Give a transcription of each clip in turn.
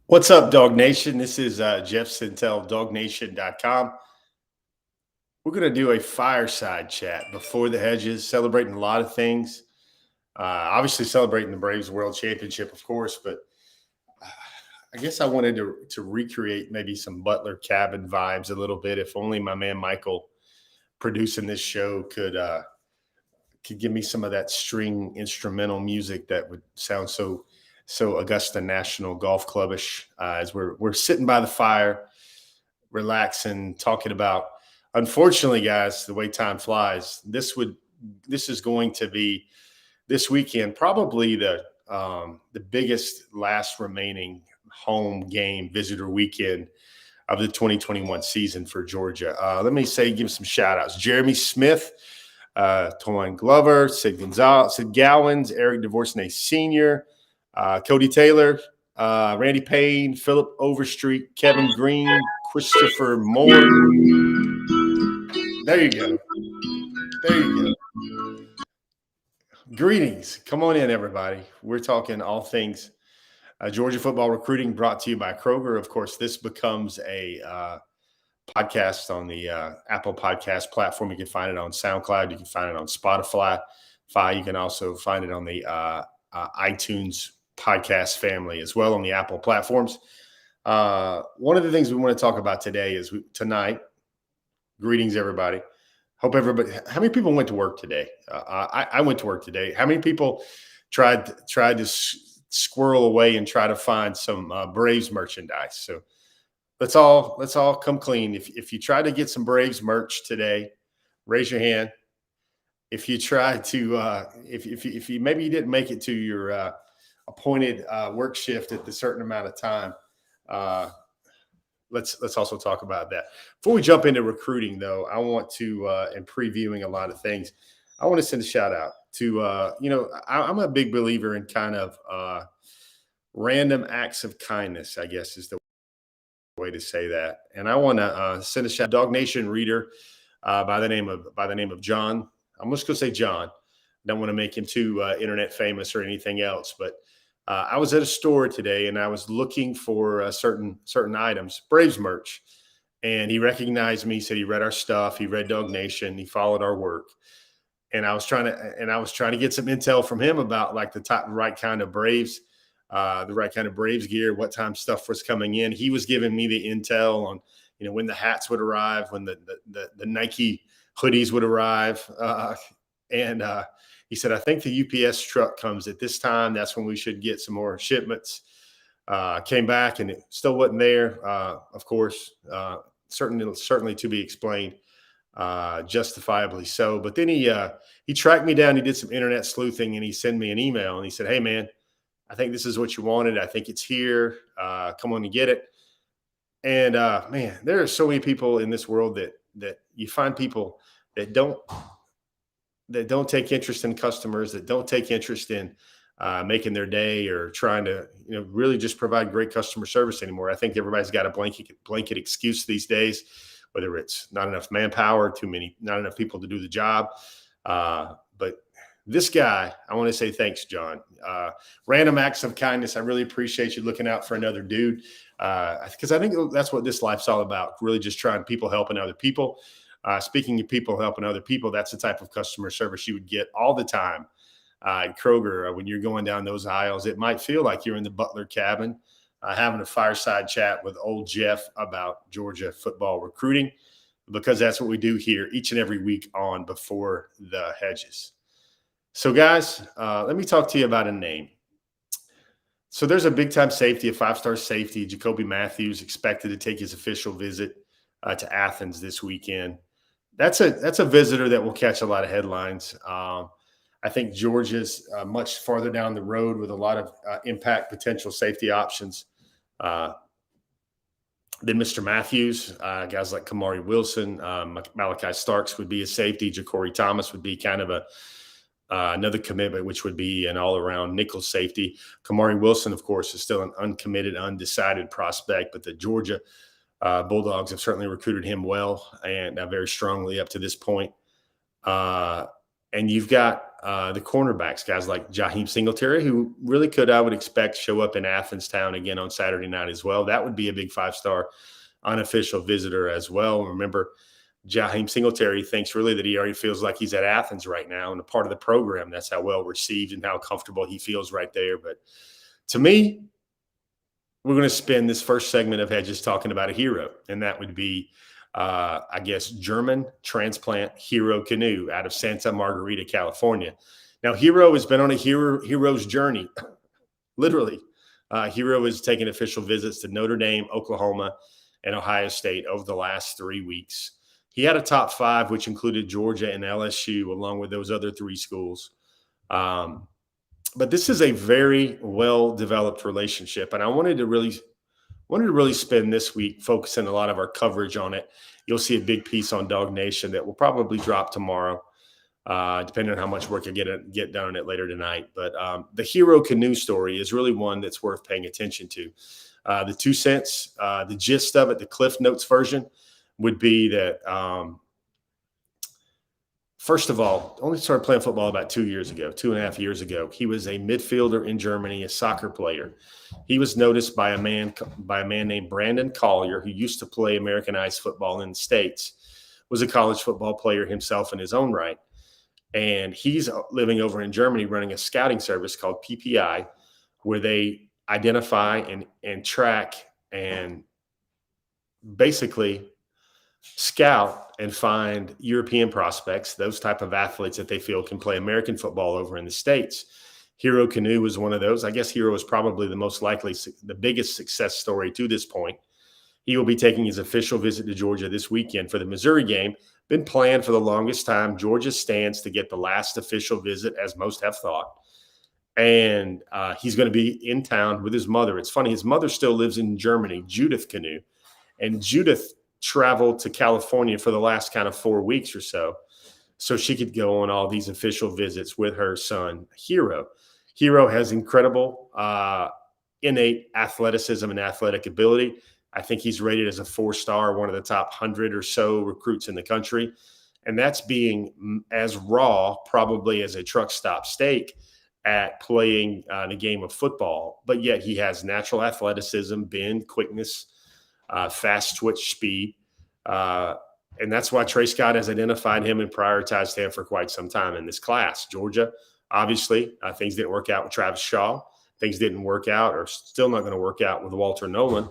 What's up, Dog Nation? This is Jeff Sintel, DogNation.com. We're going to do a fireside chat before the hedges, celebrating a lot of things. Obviously, celebrating the Braves World Championship, of course, but uh, I guess I wanted to recreate maybe some Butler cabin vibes a little bit. If only my man Michael producing this show could give me some of that string instrumental music that would sound so Augusta National Golf Clubbish as we're sitting by the fire, relaxing, talking about. Unfortunately, guys, the way time flies, this is going to be this weekend probably the biggest last remaining home game visitor weekend of the 2021 season for Georgia. Let me give some shout outs. Jeremy Smith, Toine Glover, Sid Gonzalez, Sid Gowans, Eric DeVorsnay Sr., Cody Taylor, Randy Payne, Philip Overstreet, Kevin Greene, Christopher Moore. There you go. There you go. Greetings. Come on in, everybody. We're talking all things Georgia football recruiting, brought to you by Kroger. Of course, this becomes a podcast on the Apple Podcast platform. You can find it on SoundCloud. You can find it on Spotify. You can also find it on the iTunes podcast family as well on the Apple platforms. One of the things we want to talk about today is tonight. Greetings, everybody. Hope everybody. How many people went to work today? I went to work today. How many people tried to squirrel away and try to find some Braves merchandise? So let's all come clean. If you try to get some Braves merch today, raise your hand. If you try to, if you maybe you didn't make it to your appointed work shift at the certain amount of time, let's also talk about that. Before we jump into recruiting, though, I want to and previewing a lot of things. I want to send a shout out to I'm a big believer in kind of random acts of kindness, I guess is the way to say that. And I want to send a shout out to Dog Nation reader by the name of John. I'm just going to say John. Don't want to make him too internet famous or anything else, but I was at a store today and I was looking for certain items, Braves merch, and he recognized me. Said he read our stuff, he read Dog Nation, he followed our work, and I was trying to get some intel from him about like the right kind of Braves gear, what time stuff was coming in. He was giving me the intel on when the hats would arrive, when the Nike hoodies would arrive, and he said, I think the UPS truck comes at this time. That's when we should get some more shipments. Came back and it still wasn't there. Of course, certainly to be explained, justifiably so. But then he tracked me down. He did some internet sleuthing and he sent me an email and he said, hey, man, I think this is what you wanted. I think it's here. Come on and get it. And man, there are so many people in this world that you find people that don't take interest in customers, that don't take interest in making their day or trying to, really just provide great customer service anymore. I think everybody's got a blanket excuse these days, whether it's not enough manpower, not enough people to do the job. But this guy, I want to say thanks, John. Random acts of kindness. I really appreciate you looking out for another dude, because I think that's what this life's all about. Really just trying people helping other people. Speaking of people helping other people, that's the type of customer service you would get all the time at Kroger when you're going down those aisles. It might feel like you're in the Butler cabin having a fireside chat with old Jeff about Georgia football recruiting, because that's what we do here each and every week on Before the Hedges. So, guys, let me talk to you about a name. So there's a big-time safety, a five-star safety, Jacoby Matthews, expected to take his official visit to Athens this weekend. That's a visitor that will catch a lot of headlines. I think Georgia's much farther down the road with a lot of impact potential safety options than Mr. Matthews. Guys like Kamari Wilson, Malachi Starks would be a safety. Ja'Cory Thomas would be kind of another commitment, which would be an all-around nickel safety. Kamari Wilson, of course, is still an uncommitted, undecided prospect, but the Georgia Bulldogs have certainly recruited him well and very strongly up to this point. And you've got the cornerbacks, guys like Jahim Singletary, who really could, I would expect, show up in Athens Town again on Saturday night as well. That would be a big 5-star unofficial visitor as well. Remember, Jahim Singletary thinks really that he already feels like he's at Athens right now and a part of the program. That's how well received and how comfortable he feels right there. But to me, we're going to spend this first segment of Hedges talking about a hero, and that would be, I guess, German transplant Hero Canoe out of Santa Margarita, California. Now, Hero has been on a hero's journey, literally. Hero has taken official visits to Notre Dame, Oklahoma, and Ohio State over the last 3 weeks. He had a top 5, which included Georgia and LSU, along with those other 3 schools. But this is a very well-developed relationship, and I wanted to really spend this week focusing a lot of our coverage on it. You'll see a big piece on Dog Nation that will probably drop tomorrow, depending on how much work I get done on it later tonight. But the Hero Canoe story is really one that's worth paying attention to. The 2 cents, the gist of it, the Cliff Notes version would be that, first of all, only started playing football about 2.5 years ago. He was a midfielder in Germany, a soccer player. He was noticed by a man named Brandon Collier, who used to play Americanized football in the States, was a college football player himself in his own right. And he's living over in Germany running a scouting service called PPI, where they identify and track and basically scout and find European prospects, those type of athletes that they feel can play American football over in the States. Hero Canoe was one of those. I guess Hero is probably the biggest success story to this point. He will be taking his official visit to Georgia this weekend for the Missouri game. Been planned for the longest time. Georgia stands to get the last official visit, as most have thought. And he's going to be in town with his mother. It's funny, his mother still lives in Germany, Judith Canoe. And Judith traveled to California for the last kind of 4 weeks or so she could go on all these official visits with her son, Hero. Hero has incredible innate athleticism and athletic ability. I think he's rated as a 4-star, one of the top 100 or so recruits in the country. And that's being as raw probably as a truck stop steak at playing the game of football. But yet he has natural athleticism, bend, quickness, fast twitch speed. And that's why Trey Scott has identified him and prioritized him for quite some time in this class. Georgia, obviously, things didn't work out with Travis Shaw. Things didn't work out or still not going to work out with Walter Nolan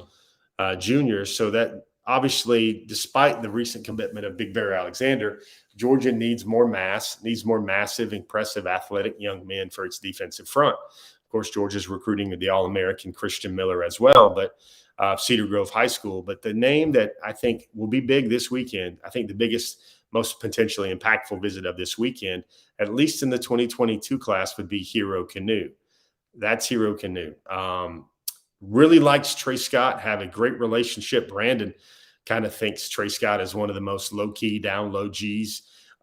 Jr. So that obviously, despite the recent commitment of Big Bear Alexander, Georgia needs more massive, impressive, athletic young men for its defensive front. Of course, Georgia's recruiting the All-American Christian Miller as well, but Cedar Grove High School. But the name that I think will be big this weekend, I think the biggest, most potentially impactful visit of this weekend, at least in the 2022 class, would be Hero Canoe. That's Hero Canoe. Really likes Trey Scott, have a great relationship. Brandon kind of thinks Trey Scott is one of the most low-key, down-low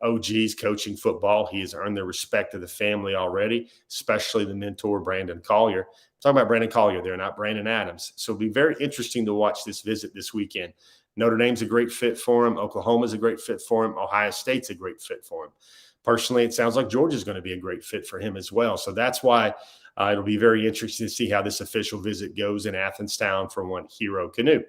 OGs coaching football. He has earned the respect of the family already, especially the mentor, Brandon Collier. I'm talking about Brandon Collier there, not Brandon Adams. So it'll be very interesting to watch this visit this weekend. Notre Dame's a great fit for him. Oklahoma's a great fit for him. Ohio State's a great fit for him. Personally, it sounds like Georgia's going to be a great fit for him as well. So that's why it'll be very interesting to see how this official visit goes in Athens Town for one Hero Canoe.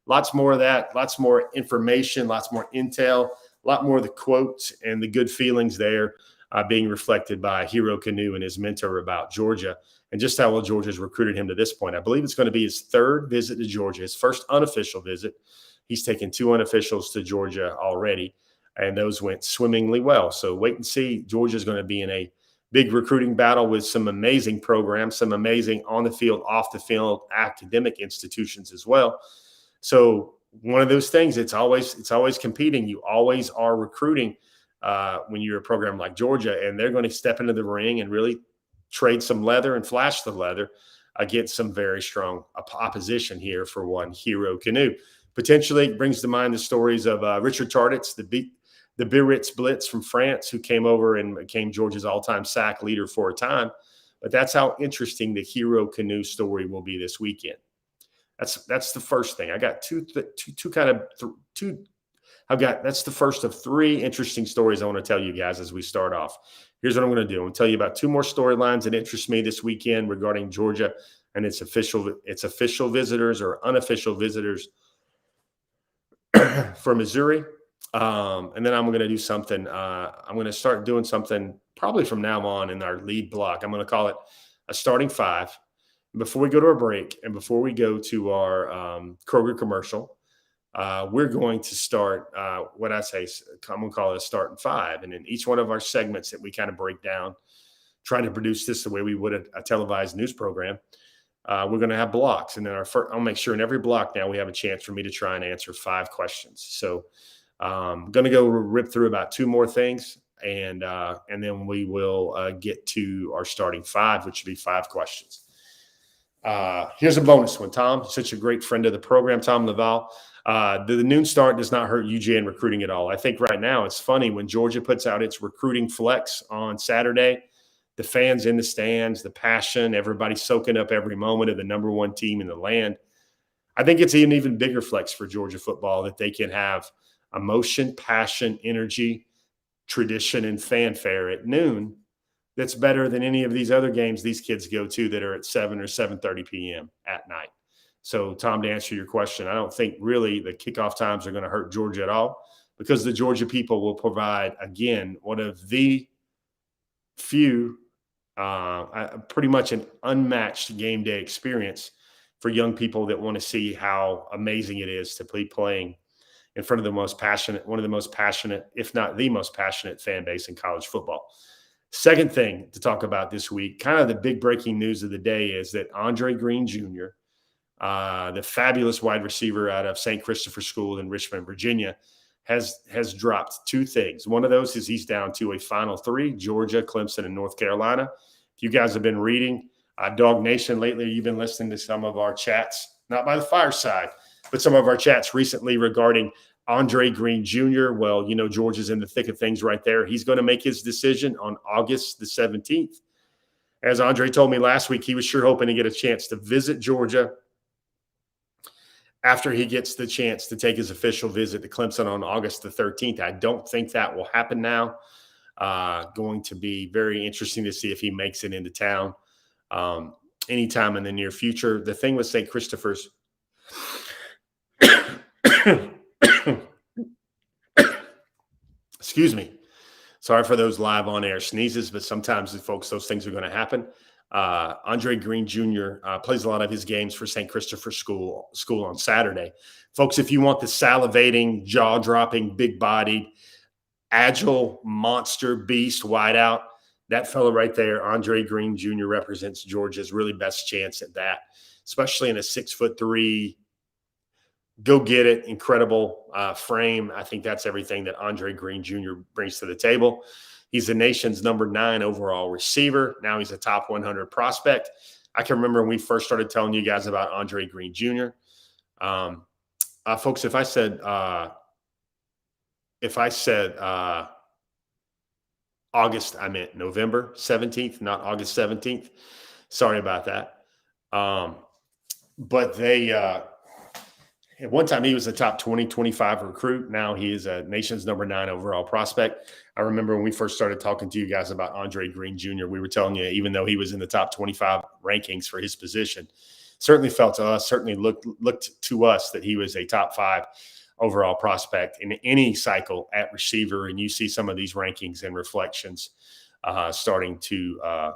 Lots more of that, lots more information, lots more intel, a lot more of the quotes and the good feelings there being reflected by Hero Canoe and his mentor about Georgia and just how well Georgia's recruited him to this point. I believe it's going to be his 3rd visit to Georgia, his first unofficial visit. He's taken 2 unofficials to Georgia already, and those went swimmingly well. So wait and see. Georgia's going to be in a big recruiting battle with some amazing programs, some amazing on the field, off the field academic institutions as well. So one of those things, it's always competing. You always are recruiting when you're a program like Georgia, and they're going to step into the ring and really trade some leather and flash the leather against some very strong opposition here for one Hero Canoe. Potentially brings to mind the stories of Richard Tarditz, the Biarritz Blitz from France, who came over and became Georgia's all-time sack leader for a time. But that's how interesting the Hero Canoe story will be this weekend. That's the first thing. I got two That's the first of 3 interesting stories I want to tell you guys as we start off. Here's what I'm going to do. I'm going to tell you about 2 more storylines that interest me this weekend regarding Georgia and its official visitors or unofficial visitors for Missouri. And then I'm going to do something. I'm going to start doing something probably from now on in our lead block. I'm going to call it a starting 5. Before we go to a break and before we go to our Kroger commercial, we're going to start I'm going to call it a starting 5. And in each one of our segments that we kind of break down, trying to produce this the way we would a televised news program, we're going to have blocks. And then I'll make sure in every block now we have a chance for me to try and answer 5 questions. So I'm going to go rip through about 2 more things, and then we will get to our starting 5, which would be 5 questions. Here's a bonus one, Tom. Such a great friend of the program, Tom Laval. The noon start does not hurt UGA recruiting at all. I think right now it's funny when Georgia puts out its recruiting flex on Saturday, the fans in the stands, the passion, everybody soaking up every moment of the number 1 team in the land. I think it's an even bigger flex for Georgia football that they can have emotion, passion, energy, tradition, and fanfare at noon that's better than any of these other games these kids go to that are at 7 or 7:30 p.m. at night. So, Tom, to answer your question, I don't think really the kickoff times are going to hurt Georgia at all because the Georgia people will provide, again, one of the few, pretty much an unmatched game day experience for young people that want to see how amazing it is to be playing in front of one of the most passionate, if not the most passionate fan base in college football. Second thing to talk about this week, kind of the big breaking news of the day, is that Andre Greene Jr., the fabulous wide receiver out of St. Christopher School in Richmond, Virginia, has dropped 2 things. One of those is he's down to a final 3, Georgia, Clemson, and North Carolina. If you guys have been reading Dog Nation lately, you've been listening to some of our chats, not by the fireside, but some of our chats recently regarding Andre Greene Jr. Well, Georgia's in the thick of things right there. He's going to make his decision on August the 17th. As Andre told me last week, he was sure hoping to get a chance to visit Georgia after he gets the chance to take his official visit to Clemson on August the 13th. I don't think that will happen now. Going to be very interesting to see if he makes it into town anytime in the near future. The thing with St. Christopher's, excuse me. Sorry for those live on-air sneezes, but sometimes, folks, those things are going to happen. Andre Greene Jr. Plays a lot of his games for St. Christopher School on Saturday. Folks, if you want the salivating, jaw-dropping, big-bodied, agile, monster beast wideout, that fellow right there, Andre Greene Jr., represents Georgia's really best chance at that, especially in a 6'3", go get it, incredible frame. I think that's everything that Andre Greene Jr. brings to the table. He's the nation's number 9 overall receiver. Now he's a top 100 prospect. I can remember when we first started telling you guys about Andre Greene Jr. Folks, if I said August, I meant November 17th, not August 17th. Sorry about that. But at one time, he was a top 20, 25 recruit. Now he is a nation's number 9 overall prospect. I remember when we first started talking to you guys about Andre Greene Jr., we were telling you, even though he was in the top 25 rankings for his position, certainly looked to us that he was a top 5 overall prospect in any cycle at receiver. And you see some of these rankings and reflections starting to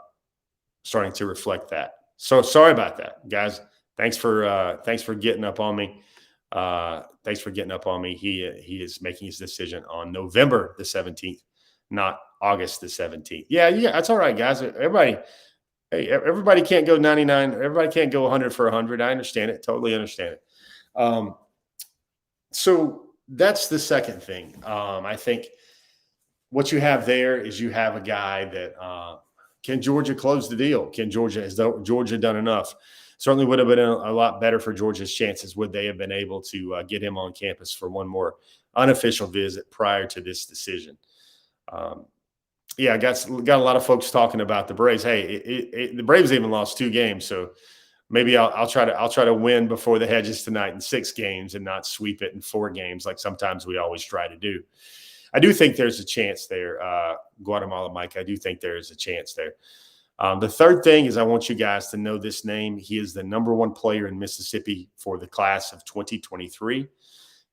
reflect that. So sorry about that, guys. Thanks for getting up on me. He is making his decision on November the 17th, not August the 17th. Yeah, that's all right, guys. Everybody can't go 99. Everybody can't go 100 for 100. I understand it. Totally understand it. So that's the second thing. I think what you have there is you have a guy that can Georgia close the deal? Has Georgia done enough? Certainly would have been a lot better for Georgia's chances would they have been able to get him on campus for one more unofficial visit prior to this decision. I got a lot of folks talking about the Braves. Hey, the Braves even lost 2 games, so maybe I'll try to win before the Hedges tonight in 6 games and not sweep it in 4 games like sometimes we always try to do. I do think there's a chance there, Guatemala Mike. I do think there is a chance there. The third thing is I want you guys to know this name. He is the #1 player in Mississippi for the class of 2023.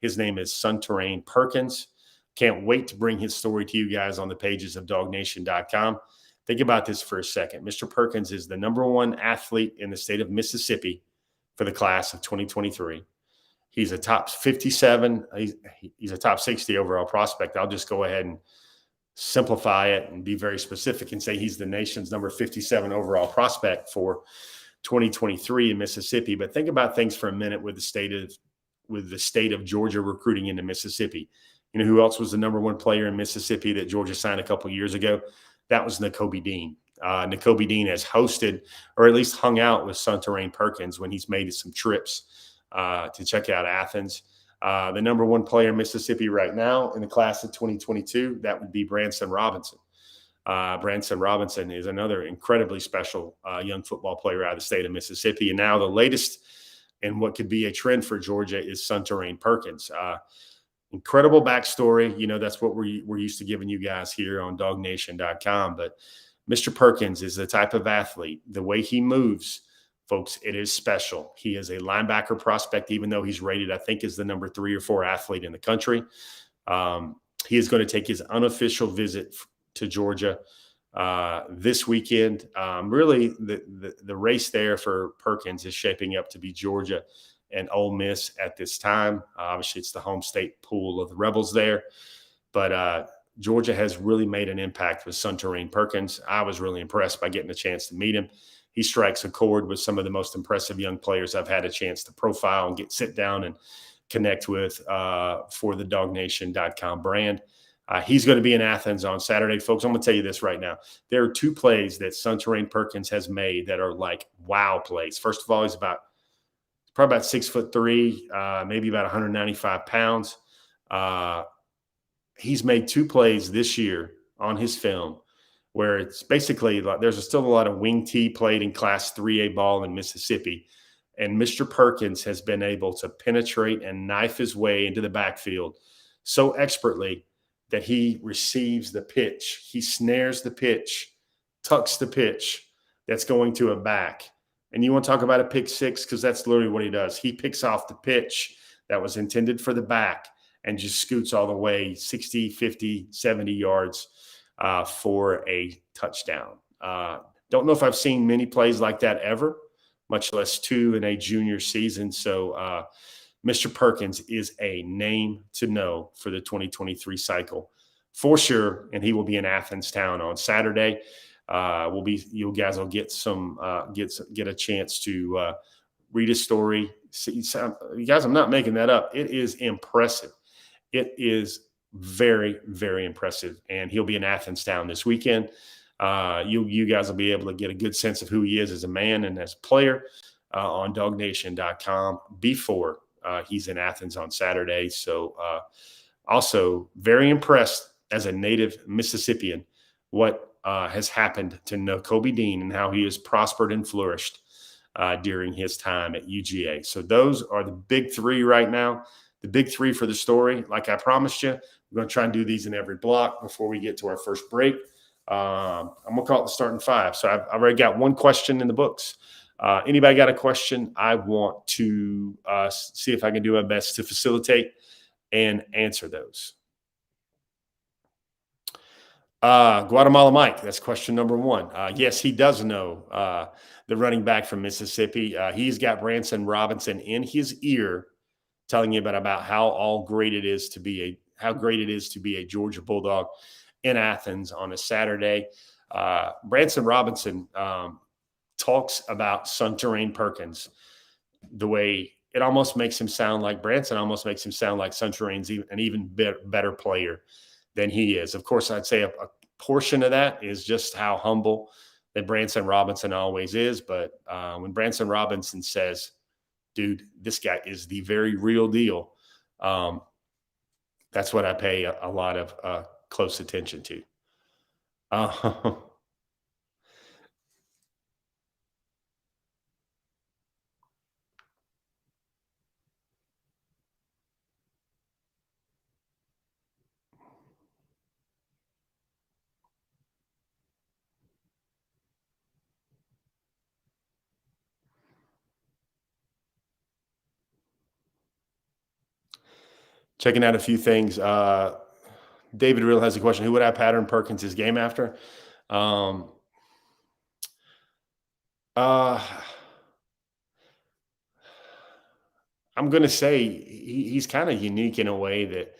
His name is Sunterrain Perkins. Can't wait to bring his story to you guys on the pages of DogNation.com. Think about this for a second. Mr. Perkins is the #1 athlete in the state of Mississippi for the class of 2023. He's a top 57. He's a top 60 overall prospect. I'll just go ahead and simplify it and be very specific and say he's the nation's number 57 overall prospect for 2023 in Mississippi. But think about things for a minute with the state of Georgia recruiting into Mississippi. You know who else was the #1 player in Mississippi that Georgia signed a couple years ago? That was Nakobe Dean. Nakobe Dean has hosted or at least hung out with Sunterrain Perkins when he's made some trips to check out Athens. The #1 player in Mississippi right now in the class of 2022, that would be Branson Robinson. Branson Robinson is another incredibly special young football player out of the state of Mississippi. And now the latest in what could be a trend for Georgia is Sunterrain Perkins. Incredible backstory. You know, that's what we're used to giving you guys here on DogNation.com. But Mr. Perkins is the type of athlete, the way he moves, folks, it is special. He is a linebacker prospect, even though he's rated, I think, as the number 3 or 4 athlete in the country. He is going to take his unofficial visit to Georgia this weekend. Really, the race there for Perkins is shaping up to be Georgia and Ole Miss at this time. Obviously, it's the home state pool of the Rebels there. But Georgia has really made an impact with Sunterrain Perkins. I was really impressed by getting a chance to meet him. He strikes a chord with some of the most impressive young players I've had a chance to profile and sit down and connect with for the DogNation.com brand. He's going to be in Athens on Saturday. Folks, I'm going to tell you this right now. There are 2 plays that Sunterrain Perkins has made that are like wow plays. First of all, he's probably about 6'3", maybe about 195 pounds. He's made 2 plays this year on his film where it's basically like there's still a lot of wing T played in Class 3A ball in Mississippi. And Mr. Perkins has been able to penetrate and knife his way into the backfield so expertly that he receives the pitch. He snares the pitch, tucks the pitch that's going to a back. And you want to talk about a pick six, because that's literally what he does. He picks off the pitch that was intended for the back and just scoots all the way 60, 50, 70 yards for a touchdown. Don't know if I've seen many plays like that ever, much less 2 in a junior season. So Mr. Perkins is a name to know for the 2023 cycle for sure. And he will be in Athens town on Saturday. You guys will get a chance to read his story. See, you guys, I'm not making that up. It is impressive. It is very, very impressive. And he'll be in Athens town this weekend. You guys will be able to get a good sense of who he is as a man and as a player on DogNation.com before he's in Athens on Saturday. So also very impressed as a native Mississippian what has happened to Nakobe Dean and how he has prospered and flourished during his time at UGA. So those are the big 3 right now. The big 3 for the story. Like I promised you, we're going to try and do these in every block before we get to our first break. I'm going to call it the starting 5. So I've already got 1 question in the books. Anybody got a question? I want to see if I can do my best to facilitate and answer those. Guatemala Mike, that's question number 1. Yes, he does know the running back from Mississippi. He's got Branson Robinson in his ear telling you about how great it is to be a Georgia Bulldog in Athens on a Saturday. Branson Robinson talks about Sunterrain Perkins the way it almost makes him sound like Branson almost makes him sound like Sunterrain's an even better player than he is. Of course, I'd say a portion of that is just how humble that Branson Robinson always is. But when Branson Robinson says, dude, this guy is the very real deal, that's what I pay a lot of close attention to. Checking out a few things. David Real has a question. Who would have Pattern Perkins' game after? Um, uh, I'm going to say he's kind of unique in a way that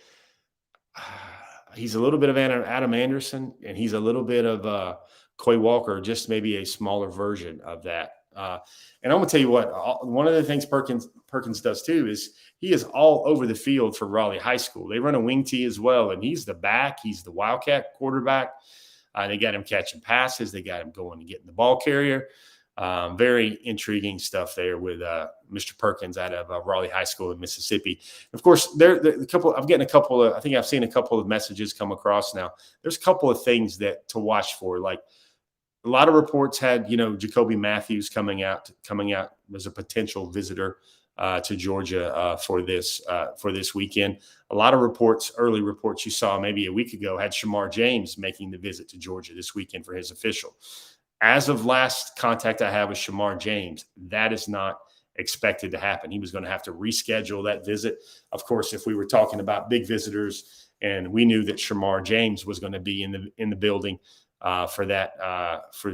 he's a little bit of Adam Anderson, and he's a little bit of Quay Walker, just maybe a smaller version of that. And I'm gonna tell you what, one of the things Perkins does too is he is all over the field for Raleigh High School. They run a wing tee as well, and he's the back. He's the Wildcat quarterback. They got him catching passes. They got him going and getting the ball carrier. Very intriguing stuff there with Mr. Perkins out of Raleigh High School in Mississippi. Of course, a couple. I'm getting a couple of. I think I've seen a couple of messages come across now. There's a couple of things that to watch for. Like a lot of reports had, Jacoby Matthews coming out as a potential visitor to Georgia for this weekend. A lot of early reports you saw maybe a week ago had Shamar James making the visit to Georgia this weekend for his official. As of last contact I have with Shamar James, that is not expected to happen. He was going to have to reschedule that visit. Of course, if we were talking about big visitors and we knew that Shamar James was going to be in the building for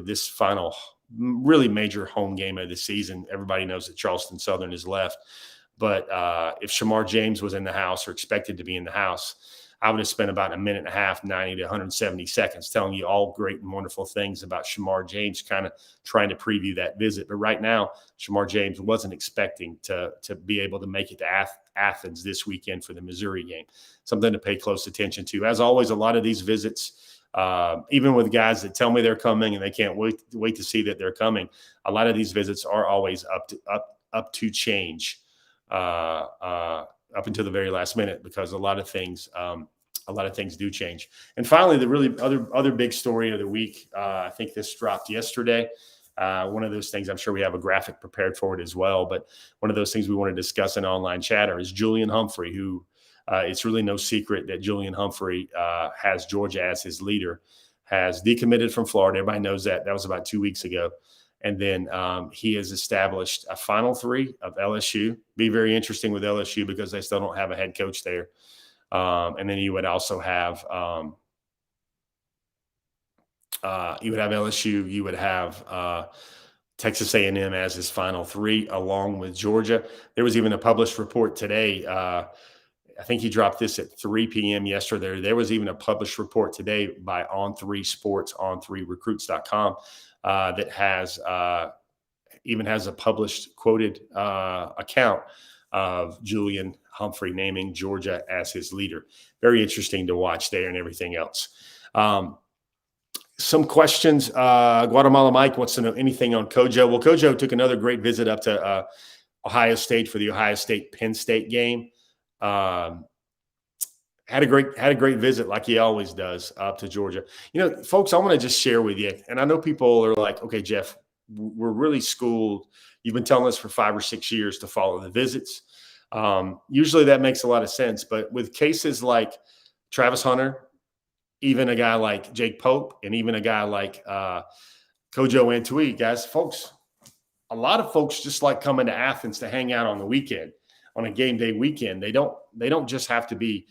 this final really major home game of the season, everybody knows that Charleston Southern is left. But if Shamar James was in the house or expected to be in the house, I would have spent about a minute and a half, 90 to 170 seconds telling you all great and wonderful things about Shamar James, kind of trying to preview that visit. But right now, Shamar James wasn't expecting to be able to make it to Athens this weekend for the Missouri game. Something to pay close attention to. As always, a lot of these visits, even with guys that tell me they're coming and they can't wait to see that they're coming, a lot of these visits are always up to change. Up until the very last minute, because a lot of things do change. And finally, the really other big story of the week, I think this dropped yesterday. One of those things, I'm sure we have a graphic prepared for it as well, but one of those things we want to discuss in online chatter is Julian Humphrey, who it's really no secret that Julian Humphrey has Georgia as his leader, has decommitted from Florida. Everybody knows that. That was about 2 weeks ago. And then he has established a Final Three of LSU. Be very interesting with LSU because they still don't have a head coach there. And then you would also have LSU. You would have Texas A&M as his Final Three, along with Georgia. There was even a published report today. I think he dropped this at 3 p.m. yesterday. There was even a published report today by On3 Sports, on3recruits.com. That has a published quoted account of Julian Humphrey naming Georgia as his leader. Very interesting to watch there and everything else. Some questions. Guatemala Mike wants to know anything on Kojo. Well, Kojo took another great visit up to Ohio State for the Ohio State-Penn State game. Had a great visit like he always does up to Georgia. Folks, I want to just share with you, and I know people are like, okay, Jeff, we're really schooled. You've been telling us for 5 or 6 years to follow the visits. Usually that makes a lot of sense, but with cases like Travis Hunter, even a guy like Jake Pope, and even a guy like Kojo Antwi, guys, folks, a lot of folks just like coming to Athens to hang out on the weekend, on a game day weekend. They don't just have to be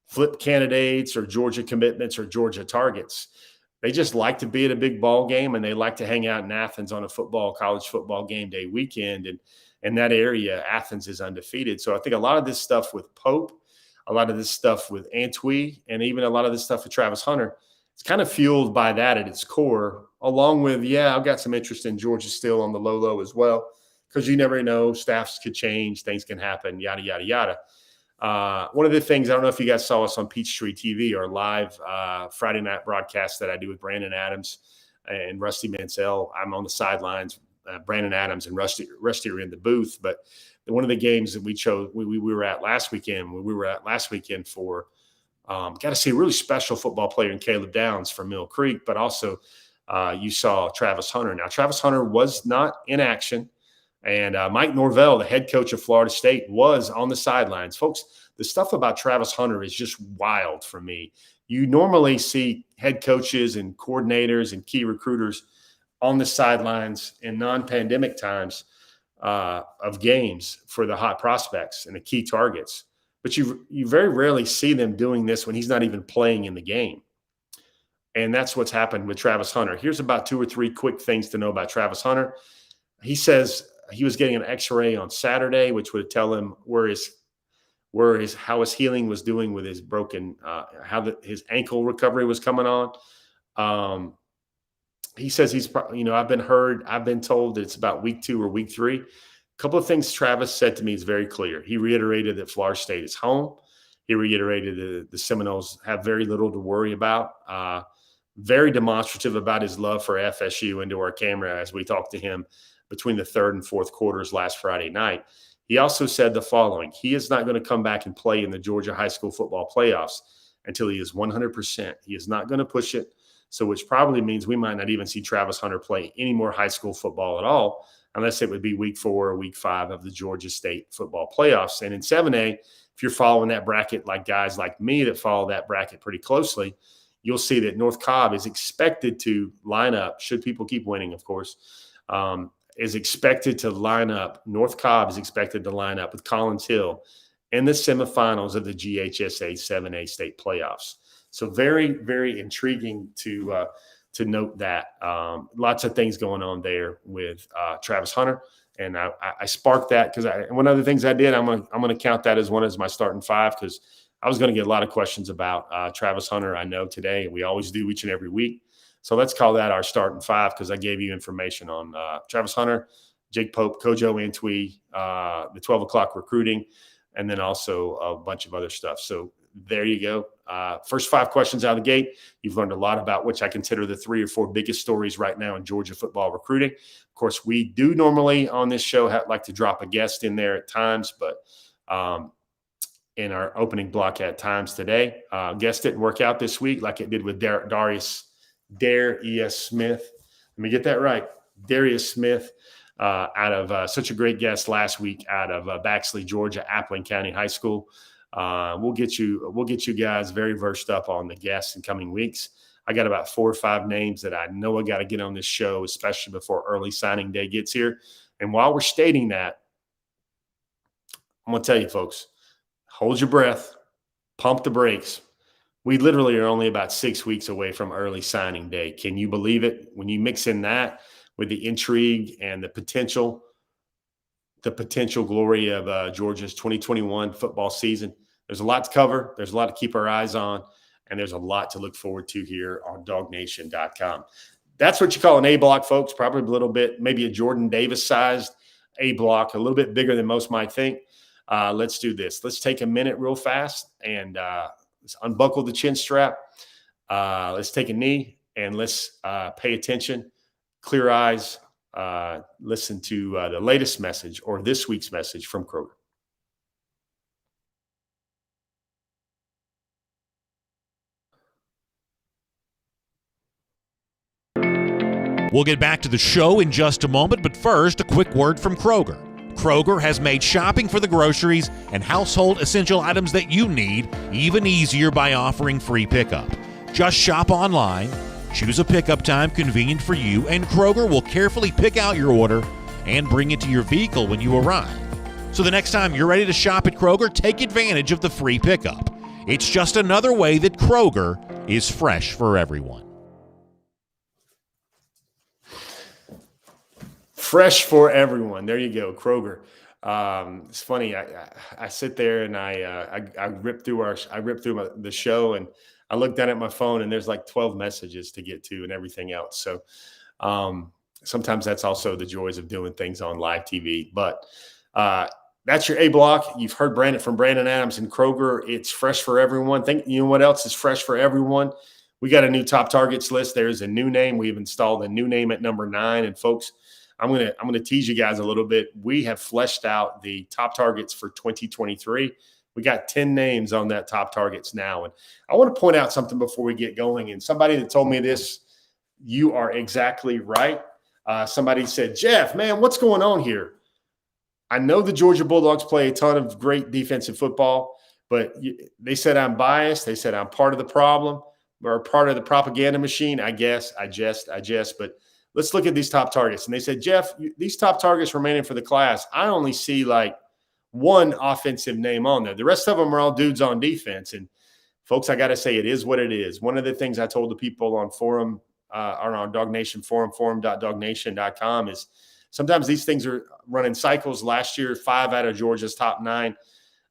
flip candidates or Georgia commitments or Georgia targets. They just like to be at a big ball game, and they like to hang out in Athens on a college football game day weekend. And in that area, Athens is undefeated. So I think a lot of this stuff with Pope, a lot of this stuff with Antwi, and even a lot of this stuff with Travis Hunter, it's kind of fueled by that at its core, along with, I've got some interest in Georgia still on the low as well, because you never know, staffs could change, things can happen, yada, yada, yada. One of the things, I don't know if you guys saw us on Peachtree TV, our live Friday night broadcast that I do with Brandon Adams and Rusty Mansell. I'm on the sidelines. Brandon Adams and Rusty are in the booth. But one of the games that we chose, we were at last weekend, for got to see a really special football player in Caleb Downs from Mill Creek, but also you saw Travis Hunter. Now, Travis Hunter was not in action. And Mike Norvell, the head coach of Florida State, was on the sidelines. Folks, the stuff about Travis Hunter is just wild for me. You normally see head coaches and coordinators and key recruiters on the sidelines in non-pandemic times of games for the hot prospects and the key targets. but you very rarely see them doing this when he's not even playing in the game. And that's what's happened with Travis Hunter. Here's about 2 or 3 quick things to know about Travis Hunter. He says he was getting an X-ray on Saturday, which would tell him how his healing was doing with his broken, his ankle recovery was coming on. He says I've been told that it's about week 2 or week 3. A couple of things Travis said to me is very clear. He reiterated that Florida State is home. He reiterated that the Seminoles have very little to worry about. Very demonstrative about his love for FSU into our camera as we talked to him between the 3rd and 4th quarters last Friday night. He also said the following: he is not going to come back and play in the Georgia high school football playoffs until he is 100%. He is not going to push it. So which probably means we might not even see Travis Hunter play any more high school football at all, unless it would be week 4 or week 5 of the Georgia State football playoffs. And in 7A, if you're following that bracket like guys like me that follow that bracket pretty closely, you'll see that North Cobb is expected to line up, should people keep winning, of course, North Cobb is expected to line up with Collins Hill in the semifinals of the GHSA 7A state playoffs. So very, very intriguing to note that. Lots of things going on there with Travis Hunter. And I sparked that because one of the things I did, I'm gonna count that as one as my starting 5 because I was going to get a lot of questions about Travis Hunter, I know, today, and we always do each and every week. So let's call that our starting 5 because I gave you information on Travis Hunter, Jake Pope, Kojo Antwi, the 12 o'clock recruiting, and then also a bunch of other stuff. So there you go. First 5 questions out of the gate. You've learned a lot about which I consider the 3 or 4 biggest stories right now in Georgia football recruiting. Of course, we do normally on this show like to drop a guest in there at times, but in our opening block at times today. Guest didn't work out this week like it did with Darius Smith. Let me get that right. Darius Smith out of such a great guest last week out of Baxley, Georgia, Appling County High School. We'll get you guys very versed up on the guests in coming weeks. I got about 4 or 5 names that I know I got to get on this show, especially before early signing day gets here. And while we're stating that, I'm going to tell you, folks, hold your breath, pump the brakes. We literally are only about 6 weeks away from early signing day. Can you believe it? When you mix in that with the intrigue and the potential glory of Georgia's 2021 football season, there's a lot to cover. There's a lot to keep our eyes on, and there's a lot to look forward to here on DogNation.com. That's what you call an A block, folks. Probably a little bit, maybe a Jordan Davis-sized A block, a little bit bigger than most might think. Let's do this. Let's take a minute real fast and let's unbuckle the chin strap. Let's take a knee and let's pay attention, clear eyes, listen to the latest message or this week's message from Kroger. We'll get back to the show in just a moment, but first, a quick word from Kroger. Kroger has made shopping for the groceries and household essential items that you need even easier by offering free pickup. Just shop online, choose a pickup time convenient for you, and Kroger will carefully pick out your order and bring it to your vehicle when you arrive. So the next time you're ready to shop at Kroger, take advantage of the free pickup. It's just another way that Kroger is fresh for everyone. Fresh for everyone. There you go, Kroger. It's funny. I sit there and I rip through the show, and I look down at my phone, and there's like 12 messages to get to and everything else. So sometimes that's also the joys of doing things on live TV. But that's your A block. You've heard from Brandon Adams and Kroger. It's fresh for everyone. You know what else is fresh for everyone? We got a new top targets list. There's a new name. We've installed a new name at number 9, and folks, I'm gonna tease you guys a little bit. We have fleshed out the top targets for 2023. We got 10 names on that top targets now. And I want to point out something before we get going. And somebody that told me this, you are exactly right. Somebody said, Jeff, man, what's going on here? I know the Georgia Bulldogs play a ton of great defensive football, but they said I'm biased. They said I'm part of the problem or part of the propaganda machine. I guess, but let's look at these top targets. And they said, Jeff, these top targets remaining for the class, I only see like one offensive name on there. The rest of them are all dudes on defense. And folks, I got to say, it is what it is. One of the things I told the people on forum, or on Dog Nation forum, forum.dognation.com, is sometimes these things are running cycles. Last year, 5 out of Georgia's top 9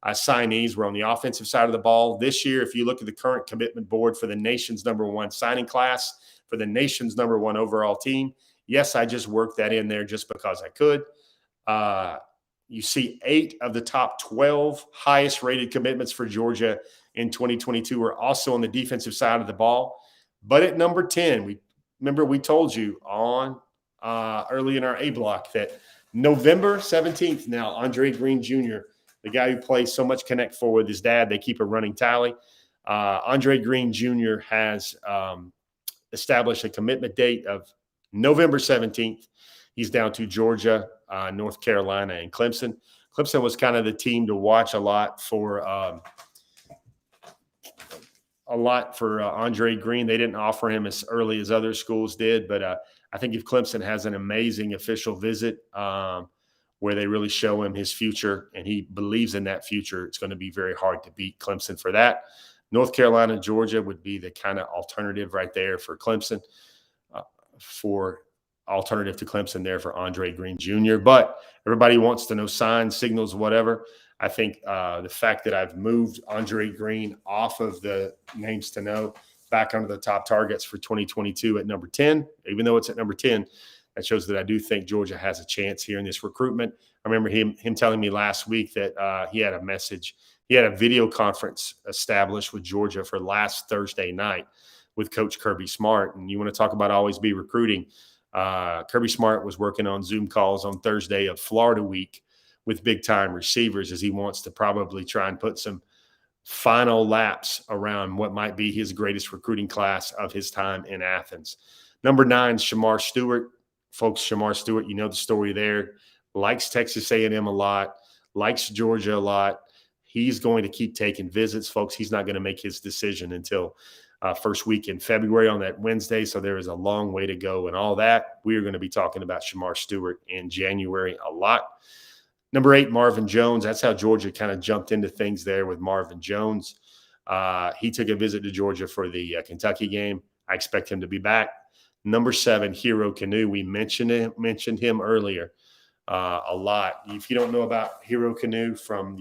signees were on the offensive side of the ball. This year, if you look at the current commitment board for the nation's #1 signing class, for the nation's #1 overall team, yes, I just worked that in there just because I could. You see 8 of the top 12 highest rated commitments for Georgia in 2022 are also on the defensive side of the ball. But at number 10, we told you on early in our A block that November 17th now, Andre Greene Jr., the guy who plays so much Connect Four with his dad, they keep a running tally. Andre Greene Jr. has established a commitment date of November 17th. He's down to Georgia, North Carolina, and Clemson. Clemson was kind of the team to watch a lot for Andre Greene. They didn't offer him as early as other schools did, but I think if Clemson has an amazing official visit where they really show him his future and he believes in that future, it's going to be very hard to beat Clemson for that. North Carolina, Georgia would be the kind of alternative right there for Clemson, for alternative to Clemson there for Andre Greene Jr. But everybody wants to know signs, signals, whatever. I think the fact that I've moved Andre Greene off of the names to know back under the top targets for 2022 at number 10, even though it's at number 10, that shows that I do think Georgia has a chance here in this recruitment. I remember him telling me last week that he had a message. He had a video conference established with Georgia for last Thursday night with Coach Kirby Smart. And you want to talk about always be recruiting. Kirby Smart was working on Zoom calls on Thursday of Florida week with big-time receivers, as he wants to probably try and put some final laps around what might be his greatest recruiting class of his time in Athens. Number 9, Shamar Stewart. Folks, Shamar Stewart, you know the story there. Likes Texas A&M a lot, likes Georgia a lot. He's going to keep taking visits, folks. He's not going to make his decision until first week in February on that Wednesday, so there is a long way to go and all that. We are going to be talking about Shamar Stewart in January a lot. Number 8, Marvin Jones. That's how Georgia kind of jumped into things there with Marvin Jones. He took a visit to Georgia for the Kentucky game. I expect him to be back. Number 7, Hero Kanu. We mentioned him earlier a lot. If you don't know about Hero Kanu from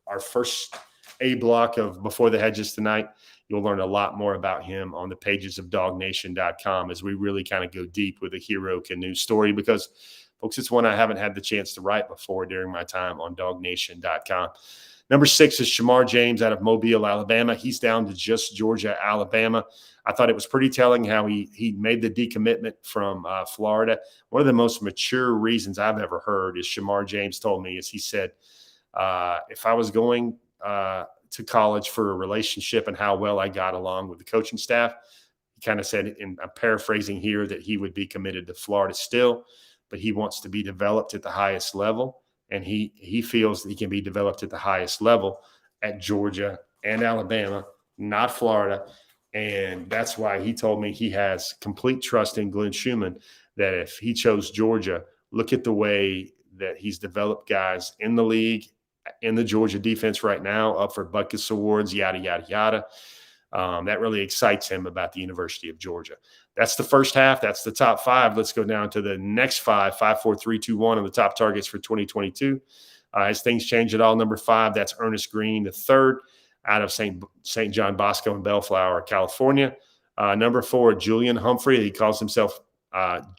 our first A block of Before the Hedges tonight, you'll learn a lot more about him on the pages of dognation.com as we really kind of go deep with the Hero Kanu story, because, folks, it's one I haven't had the chance to write before during my time on dognation.com. Number 6 is Shamar James out of Mobile, Alabama. He's down to just Georgia, Alabama. I thought it was pretty telling how he made the decommitment from Florida. One of the most mature reasons I've ever heard is Shamar James told me is he said, if I was going to college for a relationship and how well I got along with the coaching staff, he kind of said, and I'm paraphrasing here, that he would be committed to Florida still, but he wants to be developed at the highest level. And he feels that he can be developed at the highest level at Georgia and Alabama, not Florida. And that's why he told me he has complete trust in Glenn Schumann, that if he chose Georgia, look at the way that he's developed guys in the league, in the Georgia defense right now, up for Butkus Awards, yada, yada, yada. That really excites him about the University of Georgia. That's the first half. That's the top 5. Let's go down to the next 5, 5, 4, 3, 2, 1 on the top targets for 2022. As things change at all, number 5, that's Ernest Greene, the third out of St. John Bosco in Bellflower, California. Number 4, Julian Humphrey. He calls himself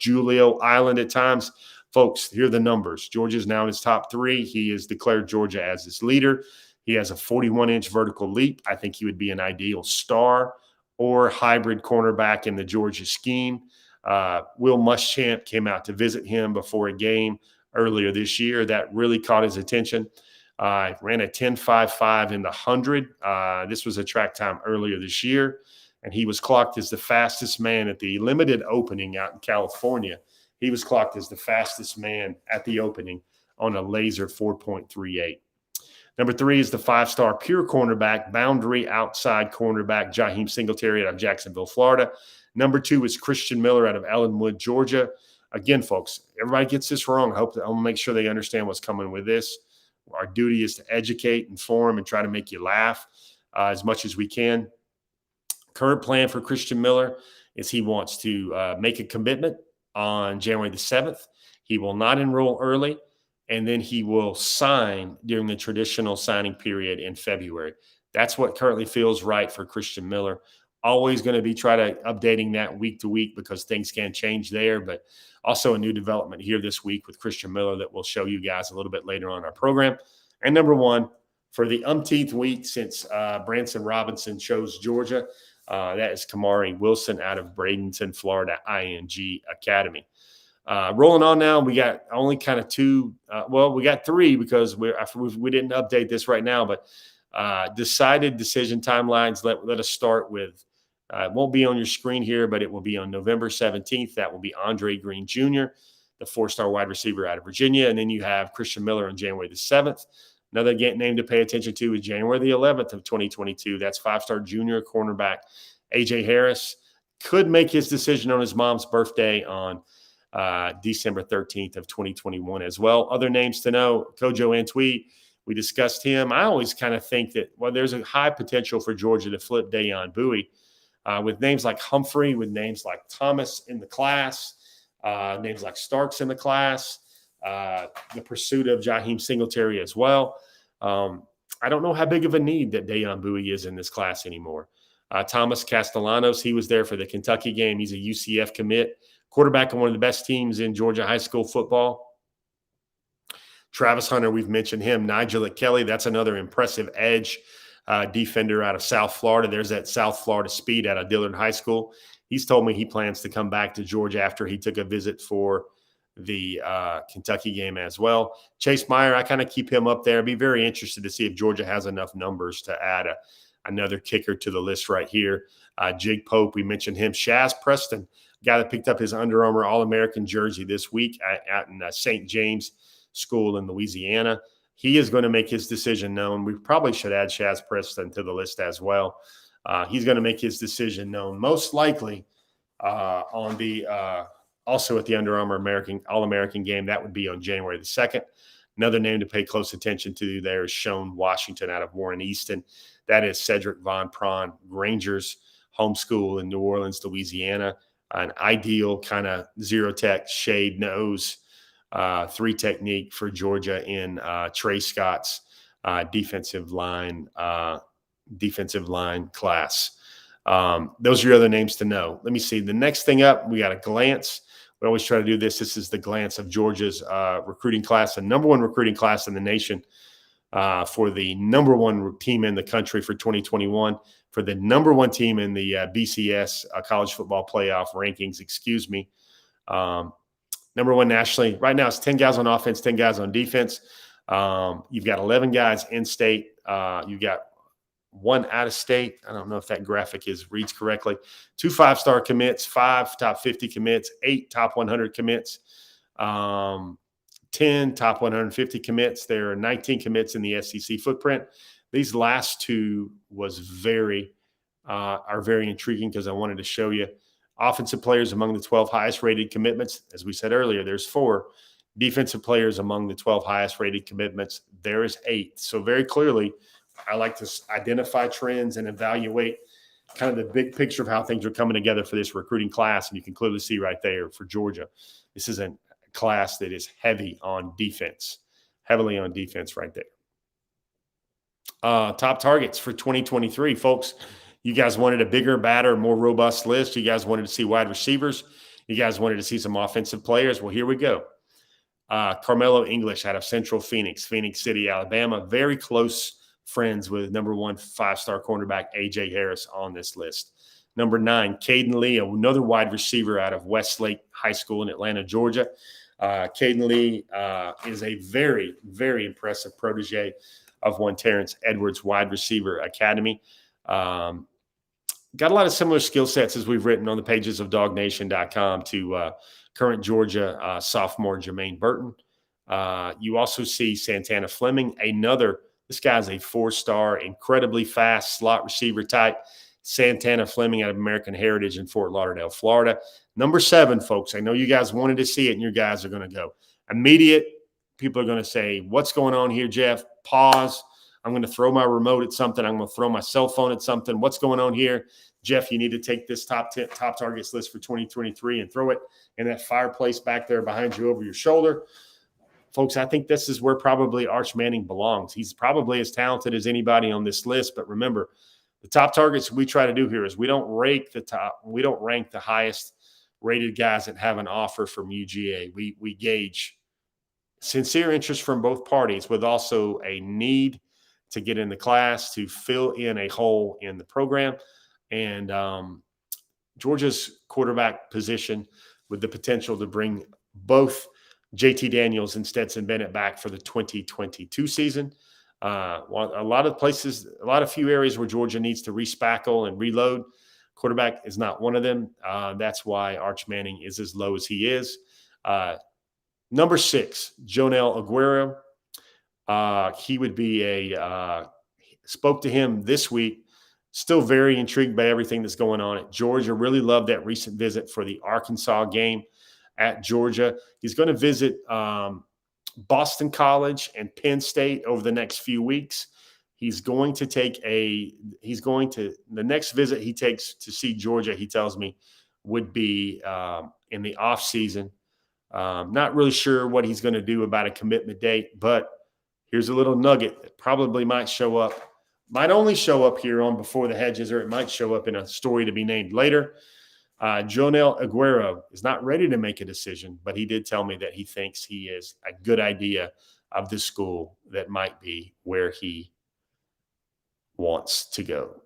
Julio Island at times. Folks, here are the numbers. Georgia's now in his top 3. He has declared Georgia as his leader. He has a 41-inch vertical leap. I think he would be an ideal star or hybrid cornerback in the Georgia scheme. Will Muschamp came out to visit him before a game earlier this year. That really caught his attention. Ran a 10.55 in the 100. This was a track time earlier this year, and he was clocked as the fastest man at the limited opening out in California. He was clocked as the fastest man at the opening on a laser 4.38. Number 3 is the 5-star pure cornerback, boundary outside cornerback, Jahim Singletary out of Jacksonville, Florida. Number 2 is Christian Miller out of Ellenwood, Georgia. Again, folks, everybody gets this wrong. I want to make sure they understand what's coming with this. Our duty is to educate, inform, and try to make you laugh as much as we can. Current plan for Christian Miller is he wants to make a commitment on January the 7th. He will not enroll early, and then he will sign during the traditional signing period in February. That's what currently feels right for Christian Miller. Always going to be updating that week to week because things can change there, but also a new development here this week with Christian Miller that we'll show you guys a little bit later on our program. And number one, for the umpteenth week since Branson Robinson chose Georgia, that is Kamari Wilson out of Bradenton, Florida, ING Academy. Rolling on now, we got only kind of two. We got three because we didn't update this right now, but decided decision timelines. Let us start with, it won't be on your screen here, but it will be on November 17th. That will be Andre Greene Jr., the four-star wide receiver out of Virginia. And then you have Christian Miller on January the 7th. Another name to pay attention to is January the 11th of 2022. That's five-star junior cornerback A.J. Harris. Could make his decision on his mom's birthday on December 13th of 2021 as well. Other names to know, Kojo Antwi, we discussed him. I always kind of think that, there's a high potential for Georgia to flip Dayon Bowie with names like Humphrey, with names like Thomas in the class, names like Starks in the class, the pursuit of Jahim Singletary as well. I don't know how big of a need that Dayon Bowie is in this class anymore. Thomas Castellanos, he was there for the Kentucky game. He's a UCF commit, quarterback on one of the best teams in Georgia high school football. Travis Hunter, we've mentioned him. Nigel Kelly, that's another impressive edge defender out of South Florida. There's that South Florida speed out of Dillard High School. He's told me he plans to come back to Georgia after he took a visit for the Kentucky game as well. Chase Meyer, I kind of keep him up there. I'd be very interested to see if Georgia has enough numbers to add another kicker to the list right here. Jig Pope, we mentioned him. Shaz Preston, guy that picked up his Under Armour All-American jersey this week out in St. James School in Louisiana. He is going to make his decision known. We probably should add Shaz Preston to the list as well. He's going to make his decision known most likely on the also at the Under Armour All-American game. That would be on January the 2nd. Another name to pay close attention to there is Shone Washington out of Warren Easton. That is Cedric Von Prawn, Rangers home school in New Orleans, Louisiana. An ideal kind of zero-tech shade nose, three technique for Georgia in Trey Scott's defensive line class. Those are your other names to know. Let me see. The next thing up, we got a glance. We always try to do this. This is the glance of Georgia's recruiting class, the number one recruiting class in the nation for the number one team in the country for 2021, for the number one team in the BCS college football playoff rankings, number one nationally. Right now it's 10 guys on offense, 10 guys on defense. You've got 11 guys in state. You've got one out of state. I don't know if that graphic reads correctly. 2 5-star commits, 5 top 50 commits, 8 top 100 commits, 10 top 150 commits. There are 19 commits in the SEC footprint. These last two are very intriguing because I wanted to show you offensive players among the 12 highest rated commitments. As we said earlier, there's 4. Defensive players among the 12 highest rated commitments, there is 8. So very clearly, I like to identify trends and evaluate kind of the big picture of how things are coming together for this recruiting class. And you can clearly see right there for Georgia, this is a class that is heavily on defense right there. Top targets for 2023, folks. You guys wanted a bigger, badder, more robust list. You guys wanted to see wide receivers. You guys wanted to see some offensive players. Well, here we go. Carmelo English out of Central Phoenix City, Alabama. Very close friends with number 1 5-star cornerback A.J. Harris on this list. Number 9, Caden Lee, another wide receiver out of Westlake High School in Atlanta, Georgia. Caden Lee is a very, very impressive protege of one Terrence Edwards Wide Receiver Academy. Got a lot of similar skill sets as we've written on the pages of DogNation.com to current Georgia sophomore Jermaine Burton. You also see Santana Fleming, this guy's a 4-star, incredibly fast slot receiver type. Santana Fleming out of American Heritage in Fort Lauderdale, Florida. Number 7, folks. I know you guys wanted to see it, and you guys are going to go. Immediate people are going to say, what's going on here, Jeff? Pause. I'm going to throw my remote at something. I'm going to throw my cell phone at something. What's going on here? Jeff, you need to take this top targets list for 2023 and throw it in that fireplace back there behind you over your shoulder. Folks, I think this is where probably Arch Manning belongs. He's probably as talented as anybody on this list. But remember, the top targets we try to do here is we don't rank the highest rated guys that have an offer from UGA. We gauge sincere interest from both parties with also a need to get in the class to fill in a hole in the program. And Georgia's quarterback position with the potential to bring both JT Daniels and Stetson Bennett back for the 2022 season. A lot of few areas where Georgia needs to respackle and reload. Quarterback is not one of them. That's why Arch Manning is as low as he is. Number 6, Jonel Aguero. He would be spoke to him this week. Still very intrigued by everything that's going on at Georgia. Really loved that recent visit for the Arkansas game at Georgia. He's going to visit Boston College and Penn State over the next few weeks. The next visit he takes to see Georgia, he tells me, would be in the off season. Not really sure what he's going to do about a commitment date, but here's a little nugget that probably might only show up here on Before the Hedges, or it might show up in a story to be named later. Jonel Aguero is not ready to make a decision, but he did tell me that he thinks he is a good idea of the school that might be where he wants to go.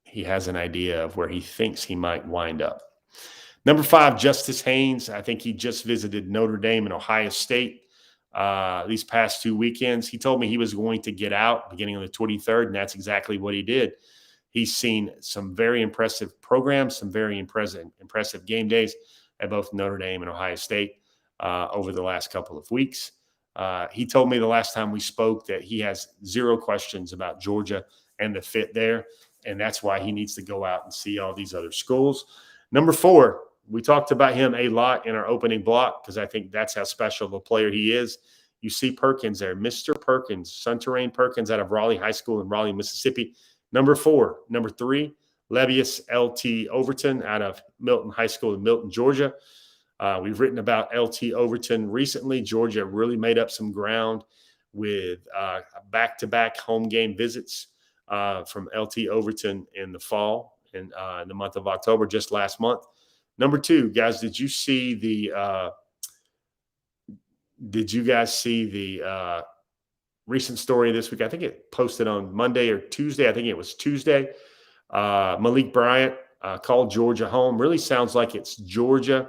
He has an idea of where he thinks he might wind up. Number 5, Justice Haynes. I think he just visited Notre Dame and Ohio State these past 2 weekends. He told me he was going to get out beginning on the 23rd, and that's exactly what he did. He's seen some very impressive programs, some very impressive game days at both Notre Dame and Ohio State over the last couple of weeks. He told me the last time we spoke that he has 0 questions about Georgia and the fit there, and that's why he needs to go out and see all these other schools. Number 4, we talked about him a lot in our opening block because I think that's how special of a player he is. You see Perkins there, Mr. Perkins, Sunterrain Perkins out of Raleigh High School in Raleigh, Mississippi. Number 4. Number 3, Levius L.T. Overton out of Milton High School in Milton, Georgia. We've written about L.T. Overton recently. Georgia really made up some ground with back-to-back home game visits from L.T. Overton in the fall, in the month of October, just last month. Number 2, guys, did you guys see the recent story this week? I think it posted on Monday or Tuesday. I think it was Tuesday. Malik Bryant called Georgia home. Really sounds like it's Georgia,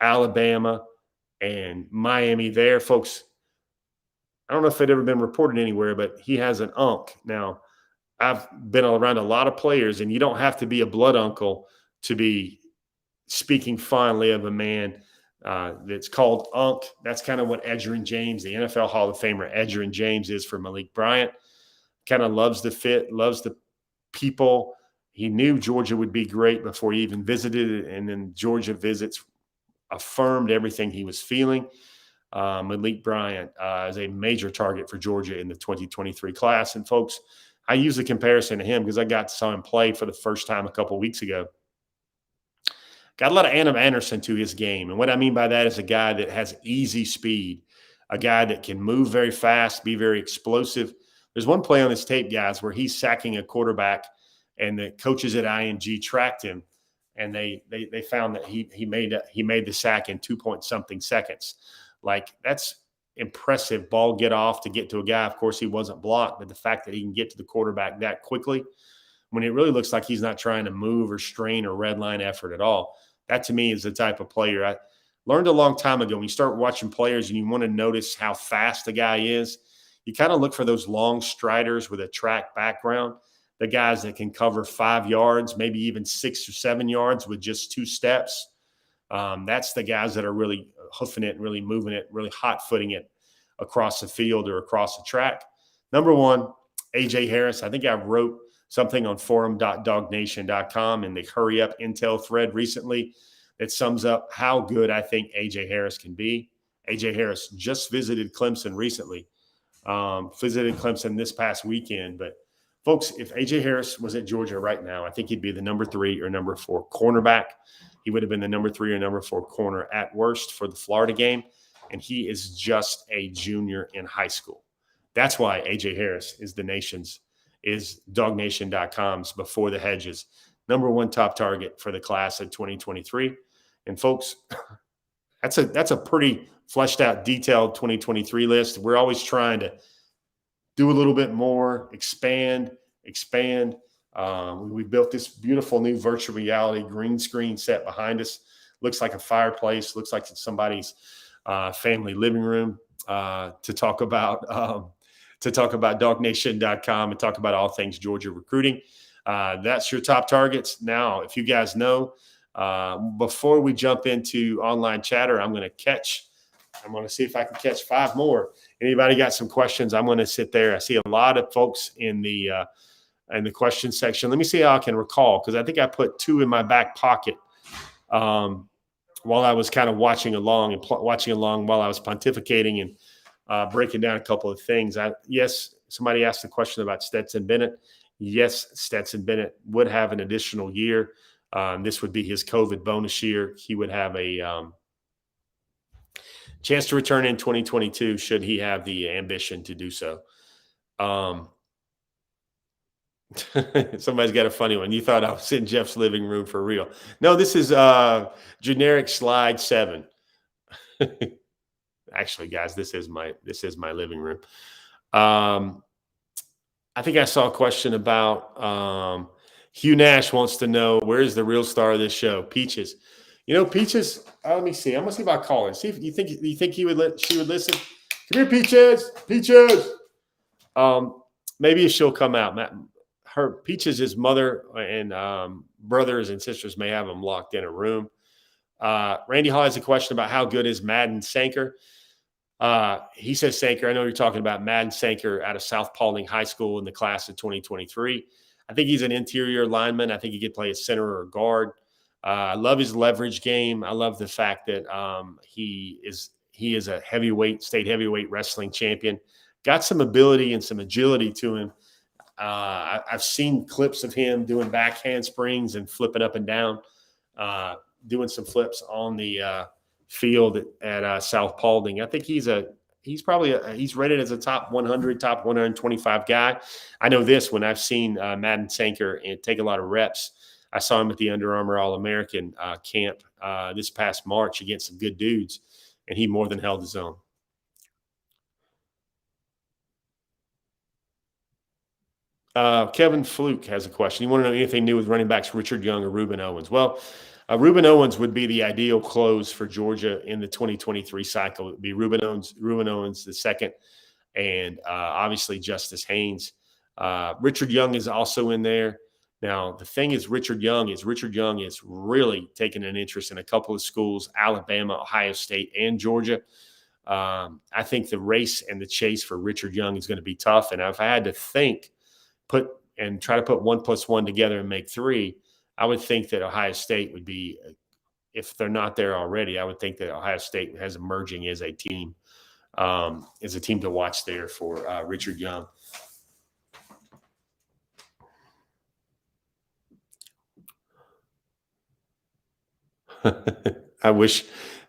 Alabama, and Miami there. Folks, I don't know if it ever been reported anywhere, but he has an unk. Now, I've been around a lot of players, and you don't have to be a blood uncle to be speaking fondly of a man that's called Unk. That's kind of what Edgerrin James, the NFL Hall of Famer Edgerrin James, is for Malik Bryant. Kind of loves the fit, loves the people. He knew Georgia would be great before he even visited it, and then Georgia visits affirmed everything he was feeling. Malik Bryant is a major target for Georgia in the 2023 class. And, folks, I use the comparison to him because I got to saw him play for the first time a couple of weeks ago. Got a lot of Adam Anderson to his game. And what I mean by that is a guy that has easy speed, a guy that can move very fast, be very explosive. There's one play on this tape, guys, where he's sacking a quarterback, and the coaches at ING tracked him, and they found that he made the sack in 2-point-something seconds. Like, that's impressive ball get off to get to a guy. Of course, he wasn't blocked, but the fact that he can get to the quarterback that quickly when it really looks like he's not trying to move or strain or red line effort at all, that to me is the type of player I learned a long time ago. When you start watching players and you want to notice how fast the guy is, you kind of look for those long striders with a track background, the guys that can cover 5 yards, maybe even 6 or 7 yards with just 2 steps. That's the guys that are really hoofing it, really moving it, really hot-footing it across the field or across the track. Number 1, A.J. Harris. I think I wrote something on forum.dognation.com in the Hurry Up Intel thread recently that sums up how good I think A.J. Harris can be. A.J. Harris just visited Clemson recently, visited Clemson this past weekend. But, folks, if A.J. Harris was at Georgia right now, I think he'd be the number 3 or number 4 cornerback. He would have been the number 3 or number 4 corner at worst for the Florida game, and he is just a junior in high school. That's why A.J. Harris is DogNation.com's Before the Hedges number 1 top target for the class of 2023. And, folks, that's a pretty fleshed out, detailed 2023 list. We're always trying to do a little bit more, expand. We built this beautiful new virtual reality green screen set behind us. Looks like a fireplace. Looks like it's somebody's family living room to talk about DogNation.com and talk about all things Georgia recruiting. That's your top targets. Now, if you guys know, before we jump into online chatter, I'm going to see if I can catch 5 more. Anybody got some questions? I'm going to sit there. I see a lot of folks in the question section. Let me see how I can recall, because I think I put 2 in my back pocket while I was kind of watching along while I was pontificating and breaking down a couple of things. Yes, somebody asked a question about Stetson Bennett. Yes, Stetson Bennett would have an additional year. This would be his COVID bonus year. He would have a chance to return in 2022 should he have the ambition to do so. Somebody's got a funny one. You thought I was in Jeff's living room for real. No, this is generic slide 7. Actually, guys, this is my living room. I think I saw a question about Hugh Nash wants to know, where is the real star of this show? Peaches. Peaches, let me see. I'm going to see if I call her. See if you think she would listen. Come here, Peaches. Peaches. Maybe she'll come out. Peaches' mother and brothers and sisters may have them locked in a room. Randy Hall has a question about how good is Madden Sanker. He says Sanker. I know you're talking about Madden Sanker out of South Paulding High School in the class of 2023. I think he's an interior lineman. I think he could play a center or a guard. I love his leverage game. I love the fact that he is a state heavyweight wrestling champion. Got some ability and some agility to him. I've seen clips of him doing back handsprings and flipping up and down, doing some flips on the field at South Paulding. I think he's rated as a top 100, top 125 guy. I know this when I've seen Madden Sanker and take a lot of reps. I saw him at the Under Armour All-American camp this past March against some good dudes, and he more than held his own. Kevin Fluke has a question. You want to know anything new with running backs Richard Young or Reuben Owens? Well, Reuben Owens would be the ideal close for Georgia in the 2023 cycle. It would be Reuben Owens the second, and obviously Justice Haynes. Richard Young is also in there. Now, the thing is, Richard Young is really taking an interest in a couple of schools, Alabama, Ohio State, and Georgia. I think the race and the chase for Richard Young is going to be tough. And if I had to try to put 1 + 1 together and make 3, I would think that Ohio State would be, if they're not there already, I would think that Ohio State has emerging as a team to watch there for Richard Young.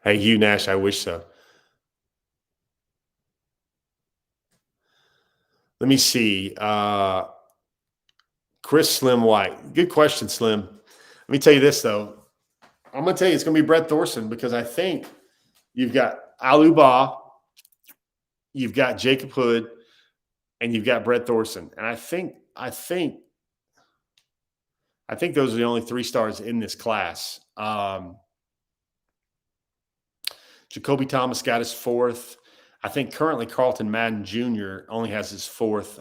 Hugh Nash, I wish so. Let me see. Chris Slim White. Good question, Slim. Let me tell you this, though. I'm going to tell you it's going to be Brett Thorson, because I think you've got Aluba, you've got Jacob Hood, and you've got Brett Thorson. And I think those are the only 3 stars in this class. Jacoby Thomas got his 4th. I think currently Carlton Madden Jr. only has his 4th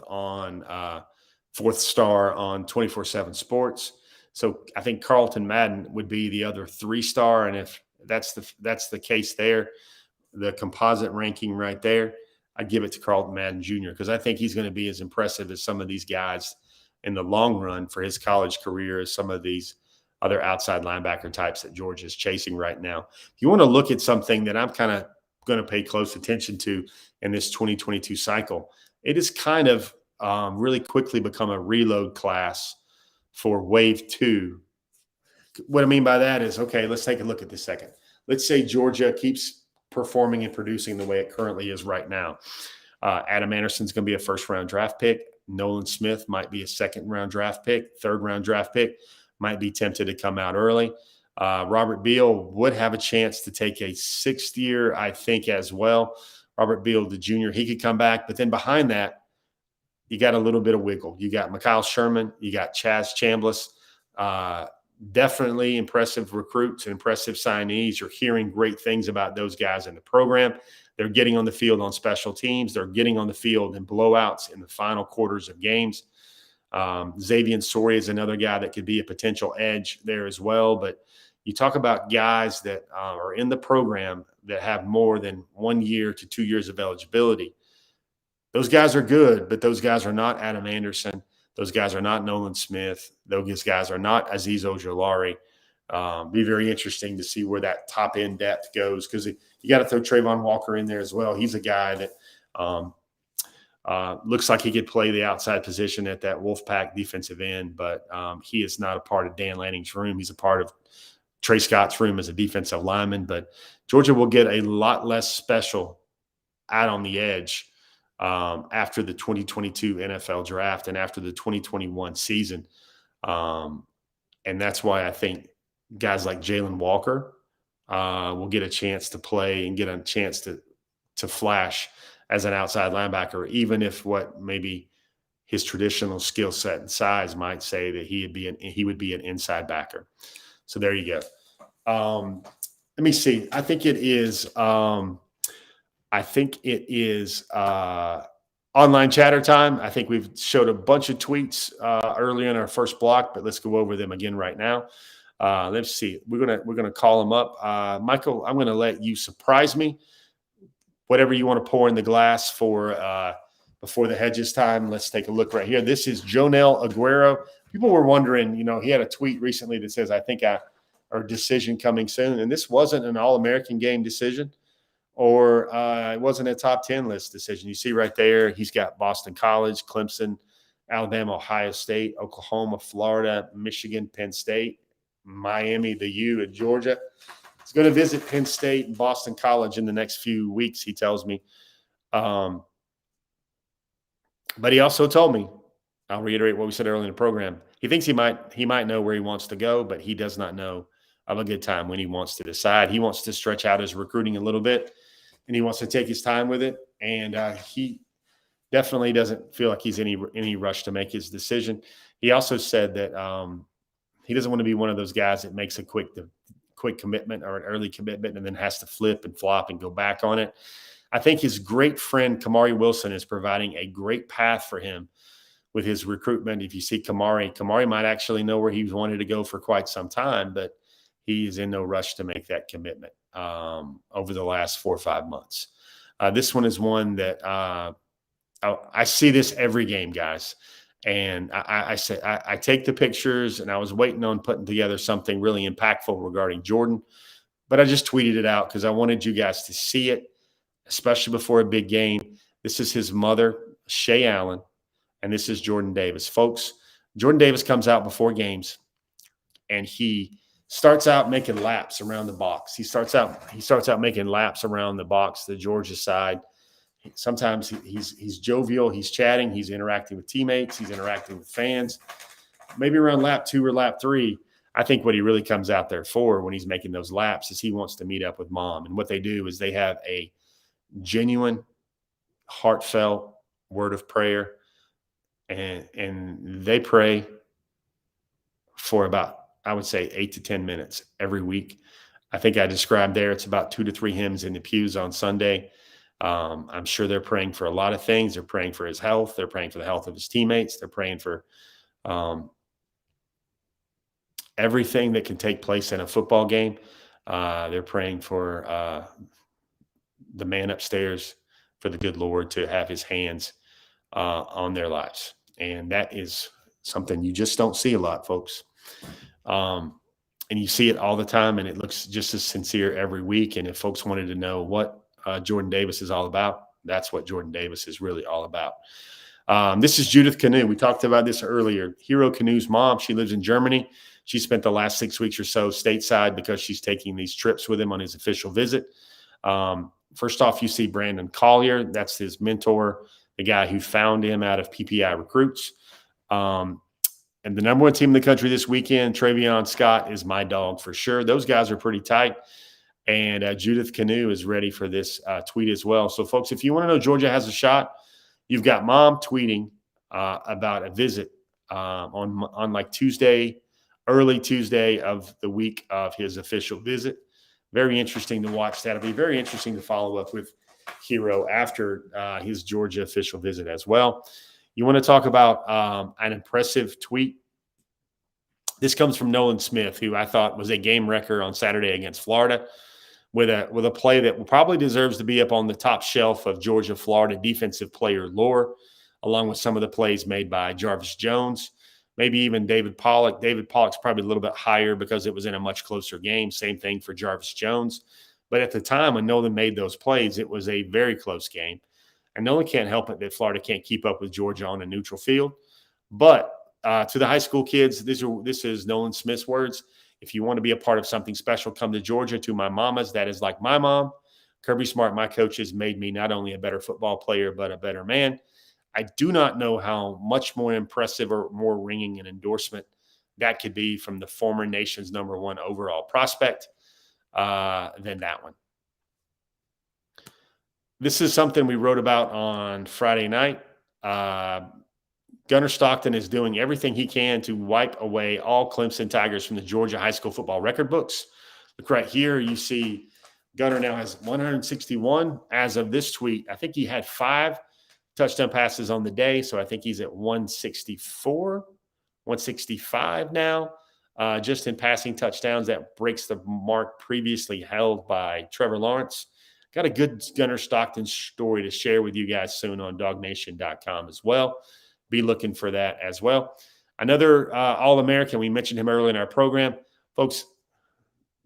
star on 24/7 Sports. So I think Carlton Madden would be the other 3-star. And if that's the case there, the composite ranking right there, I'd give it to Carlton Madden Jr. because I think he's going to be as impressive as some of these guys in the long run for his college career as some of these other outside linebacker types that Georgia is chasing right now. If you want to look at something that I'm kind of going to pay close attention to in this 2022 cycle. It has kind of really quickly become a reload class for wave 2. What I mean by that is, okay, let's take a look at this second. Let's say Georgia keeps performing and producing the way it currently is right now. Adam Anderson's going to be a first-round draft pick. Nolan Smith might be a second-round draft pick. Third-round draft pick might be tempted to come out early. Robert Beal would have a chance to take a 6th year, I think, as well. Robert Beal, the junior, he could come back. But then behind that, you got a little bit of wiggle. You got Mikhail Sherman. You got Chaz Chambliss. Definitely impressive recruits and impressive signees. You're hearing great things about those guys in the program. They're getting on the field on special teams. They're getting on the field in blowouts in the final quarters of games. Xavier Sori is another guy that could be a potential edge there as well. But you talk about guys that are in the program that have more than 1 year to 2 years of eligibility. Those guys are good, but those guys are not Adam Anderson. Those guys are not Nolan Smith. Those guys are not Azeez Ojulari. Be very interesting to see where that top end depth goes, because you got to throw Trayvon Walker in there as well. He's a guy that looks like he could play the outside position at that Wolfpack defensive end, but he is not a part of Dan Lanning's room. He's a part of Trey Scott's room as a defensive lineman. But Georgia will get a lot less special out on the edge after the 2022 NFL draft and after the 2021 season. And that's why I think guys like Jalen Walker will get a chance to play and get a chance to flash as an outside linebacker, even if what maybe his traditional skill set and size might say that he would be an inside backer. So there you go. Let me see. I think it is online chatter time. I think we've showed a bunch of tweets earlier in our first block, but let's go over them again right now. Let's see. We're gonna call them up. Michael, I'm gonna let you surprise me. Whatever you want to pour in the glass for Before the Hedges time. Let's take a look right here. This is Jonel Aguero. People were wondering, he had a tweet recently that says, I think our decision coming soon. And this wasn't an All-American game decision, or it wasn't a top 10 list decision. You see right there, he's got Boston College, Clemson, Alabama, Ohio State, Oklahoma, Florida, Michigan, Penn State, Miami, the U, and Georgia. He's going to visit Penn State and Boston College in the next few weeks, he tells me. But he also told me, I'll reiterate what we said earlier in the program, he thinks he might know where he wants to go, but he does not know of a good time when he wants to decide. He wants to stretch out his recruiting a little bit, and he wants to take his time with it. And he definitely doesn't feel like he's any rush to make his decision. He also said that he doesn't want to be one of those guys that makes a quick commitment or an early commitment and then has to flip and flop and go back on it. I think his great friend Kamari Wilson is providing a great path for him with his recruitment. If you see Kamari might actually know where he's wanted to go for quite some time, but he is in no rush to make that commitment over the last 4 or 5 months. This one is one that I see this every game, guys. And I take the pictures, and I was waiting on putting together something really impactful regarding Jordan, but I just tweeted it out because I wanted you guys to see it, especially before a big game. This is his mother, Shay Allen, and this is Jordan Davis. Folks, Jordan Davis comes out before games, and he starts out making laps around the box. He starts out making laps around the box, the Georgia side. Sometimes he's jovial, he's chatting, he's interacting with teammates, he's interacting with fans. Maybe around lap 2 or lap 3, I think what he really comes out there for when he's making those laps is he wants to meet up with mom. And what they do is they have a genuine, heartfelt word of prayer, and they pray for about, I would say, 8 to 10 minutes every week. I think I described there it's about 2 to 3 hymns in the pews on Sunday. I'm sure they're praying for a lot of things. They're praying for his health. They're praying for the health of his teammates. They're praying for everything that can take place in a football game. They're praying for the man upstairs, for the good Lord to have his hands on their lives. And that is something you just don't see a lot, folks. And you see it all the time, and it looks just as sincere every week. And if folks wanted to know what Jordan Davis is all about. That's what Jordan Davis is really all about. This is Judith Canoe. We talked about this earlier. Hero Canoe's mom, she lives in Germany. She spent the last 6 weeks or so stateside because she's taking these trips with him on his official visit. First off, you see Brandon Collier. That's his mentor, the guy who found him out of PPI recruits. And the number one team in the country this weekend, Travion Scott, is my dog for sure. Those guys are pretty tight. And Judith Canoe is ready for this tweet as well. So, folks, if you want to know Georgia has a shot, you've got Mom tweeting about a visit on like Tuesday, early Tuesday of the week of his official visit. Very interesting to watch. That'll be very interesting to follow up with Hero after his Georgia official visit as well. You want to talk about an impressive tweet? This comes from Nolan Smith, who I thought was a game wrecker on Saturday against Florida, with a play that probably deserves to be up on the top shelf of Georgia-Florida defensive player lore, along with some of the plays made by Jarvis Jones, maybe even David Pollock. David Pollock's probably a little bit higher because it was in a much closer game. Same thing for Jarvis Jones. But at the time when Nolan made those plays, it was a very close game. And Nolan can't help it that Florida can't keep up with Georgia on a neutral field. But to the high school kids, this is Nolan Smith's words. If you want to be a part of something special, come to Georgia. To my mamas, that is like my mom. Kirby Smart, my coach, has made me not only a better football player, but a better man. I do not know how much more impressive or more ringing an endorsement that could be from the former nation's number one overall prospect than that one. This is something we wrote about on Friday night. Gunnar Stockton is doing everything he can to wipe away all Clemson Tigers from the Georgia high school football record books. Look right here. You see Gunnar now has 161 as of this tweet. I think he had 5 touchdown passes on the day, so I think he's at 164, 165 now, just in passing touchdowns. That breaks the mark previously held by Trevor Lawrence. Got a good Gunnar Stockton story to share with you guys soon on dognation.com as well. Be looking for that as well. Another All-American, we mentioned him earlier in our program. Folks,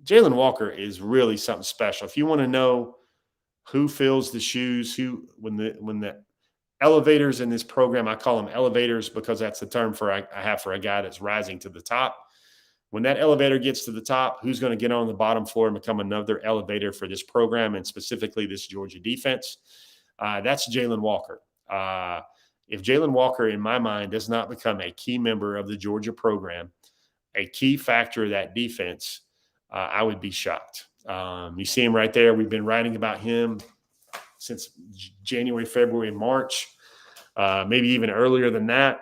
Jalen Walker is really something special. If you want to know who fills the shoes, when the elevators in this program, I call them elevators because that's the term I have for a guy that's rising to the top. When that elevator gets to the top, who's going to get on the bottom floor and become another elevator for this program and specifically this Georgia defense? That's Jalen Walker. If Jalen Walker, in my mind, does not become a key member of the Georgia program, a key factor of that defense, I would be shocked. You see him right there. We've been writing about him since January, February, and March, maybe even earlier than that.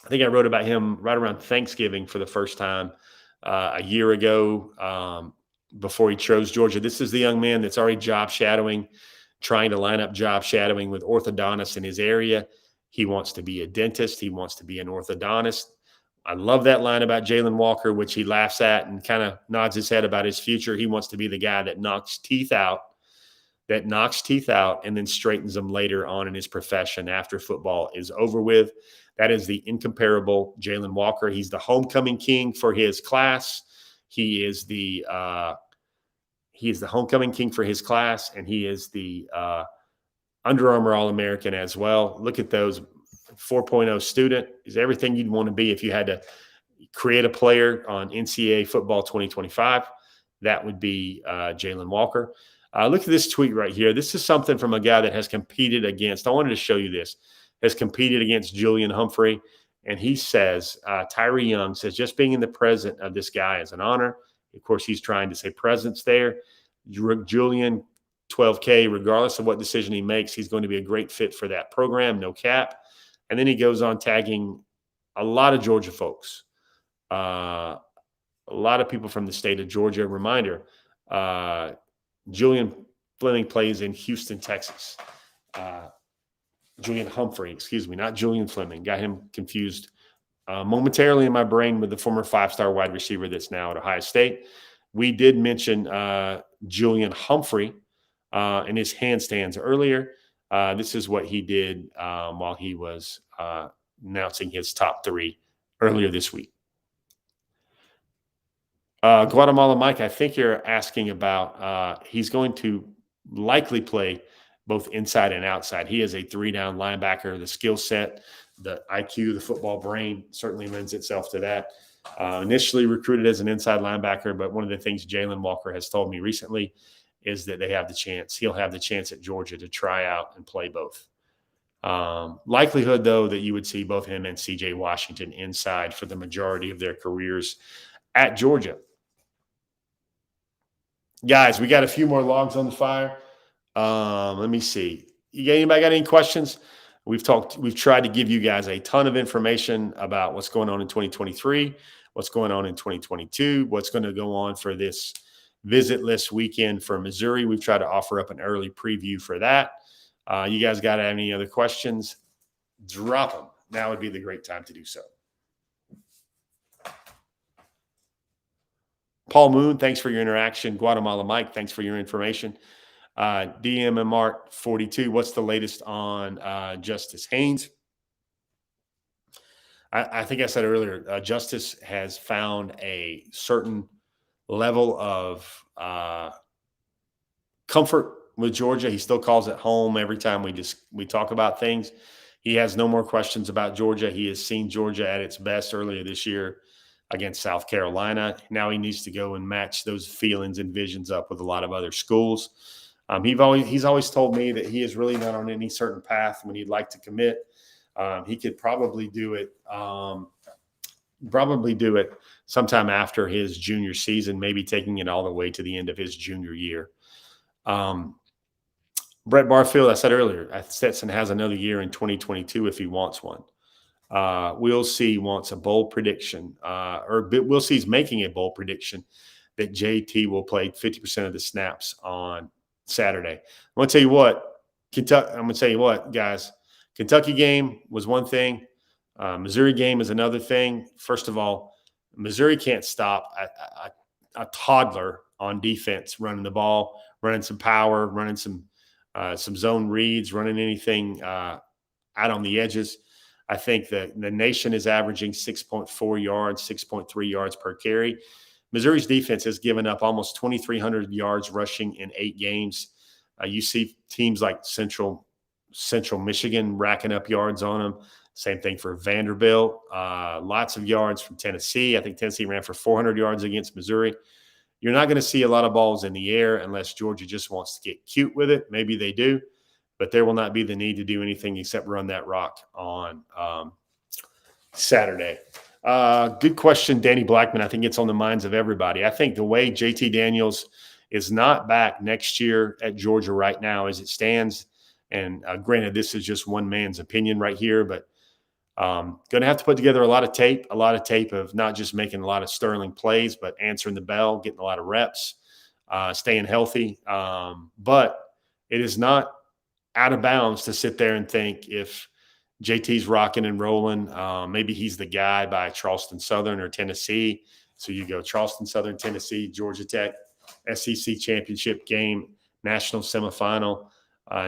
I think I wrote about him right around Thanksgiving for the first time a year ago before he chose Georgia. This is the young man that's already job shadowing, trying to line up job shadowing with orthodontists in his area. He wants to be a dentist. He wants to be an orthodontist. I love that line about Jalen Walker, which he laughs at and kind of nods his head about his future. He wants to be the guy that knocks teeth out and then straightens them later on in his profession after football is over with. That is the incomparable Jalen Walker. He's the homecoming king for his class. He is the homecoming king for his class, and he is the Under Armour All-American as well. Look at those. 4.0 student is everything you'd want to be if you had to create a player on NCAA football 2025. That would be Jalen Walker. Look at this tweet right here. This is something from a guy that has competed against, I wanted to show you this, has competed against Julian Humphrey. And he says, Tyree Young says, just being in the presence of this guy is an honor. Of course, he's trying to say presence there. Julian, 12K, regardless of what decision he makes, he's going to be a great fit for that program, no cap. And then he goes on tagging a lot of Georgia folks, a lot of people from the state of Georgia. Reminder, Julian Fleming plays in Houston, Texas. Julian Humphrey, not Julian Fleming. Got him confused momentarily in my brain with the former 5-star wide receiver that's now at Ohio State. We did mention Julian Humphrey in his handstands earlier. This is what he did while he was announcing his top 3 earlier this week. Guatemala Mike, I think you're asking about he's going to likely play both inside and outside. He is a 3-down linebacker. The skill set, the IQ, the football brain certainly lends itself to that. Initially recruited as an inside linebacker, but one of the things Jalen Walker has told me recently is that he'll have the chance at Georgia to try out and play both. Likelihood, though, that you would see both him and CJ Washington inside for the majority of their careers at Georgia. Guys, we got a few more logs on the fire. Let me see. Anybody got any questions? We've tried to give you guys a ton of information about what's going on in 2023, what's going on in 2022, what's going to go on for this visit list weekend for Missouri. We've tried to offer up an early preview for that. You guys got any other questions? Drop them. Now would be the great time to do so. Paul Moon, thanks for your interaction. Guatemala Mike, thanks for your information. DMMR 42, what's the latest on Justice Haynes? I think I said earlier, Justice has found a certain level of comfort with Georgia. He still calls it home every time we talk about things. He has no more questions about Georgia. He has seen Georgia at its best earlier this year against South Carolina. Now he needs to go and match those feelings and visions up with a lot of other schools. He's always told me that he is really not on any certain path when he'd like to commit. He could probably do it sometime after his junior season, maybe taking it all the way to the end of his junior year. Brett Barfield, I said earlier, Stetson has another year in 2022 if he wants one. We'll see wants a bold prediction, we'll see he's making a bold prediction that JT will play 50% of the snaps on Saturday. I'm going to tell you what, guys. Kentucky game was one thing. Missouri game is another thing. First of all, Missouri can't stop a toddler on defense running the ball, running some power, running some zone reads, running anything out on the edges. I think that the nation is averaging 6.4 yards, 6.3 yards per carry. Missouri's defense has given up almost 2,300 yards rushing in 8 games. You see teams like Central Michigan racking up yards on them. Same thing for Vanderbilt. Lots of yards from Tennessee. I think Tennessee ran for 400 yards against Missouri. You're not going to see a lot of balls in the air unless Georgia just wants to get cute with it. Maybe they do, but there will not be the need to do anything except run that rock on Saturday. Good question, Danny Blackman. I think it's on the minds of everybody. I think the way JT Daniels is not back next year at Georgia right now as it stands, and granted, this is just one man's opinion right here, but going to have to put together a lot of tape of not just making a lot of sterling plays, but answering the bell, getting a lot of reps, staying healthy. But it is not out of bounds to sit there and think if JT's rocking and rolling, maybe he's the guy by Charleston Southern or Tennessee. So you go Charleston Southern, Tennessee, Georgia Tech, SEC championship game, national semifinal,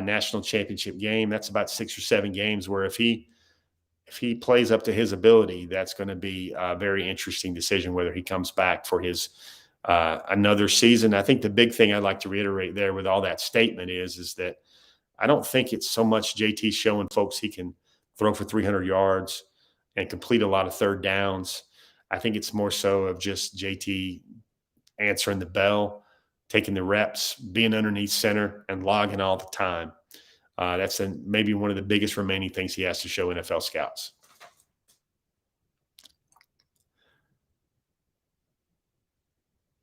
national championship game. That's about 6 or 7 games where if he plays up to his ability, that's going to be a very interesting decision whether he comes back for his another season. I think the big thing I'd like to reiterate there with all that statement is that I don't think it's so much JT showing folks he can throw for 300 yards and complete a lot of third downs. I think it's more so of just JT answering the bell, taking the reps, being underneath center, and logging all the time. That's maybe one of the biggest remaining things he has to show NFL scouts.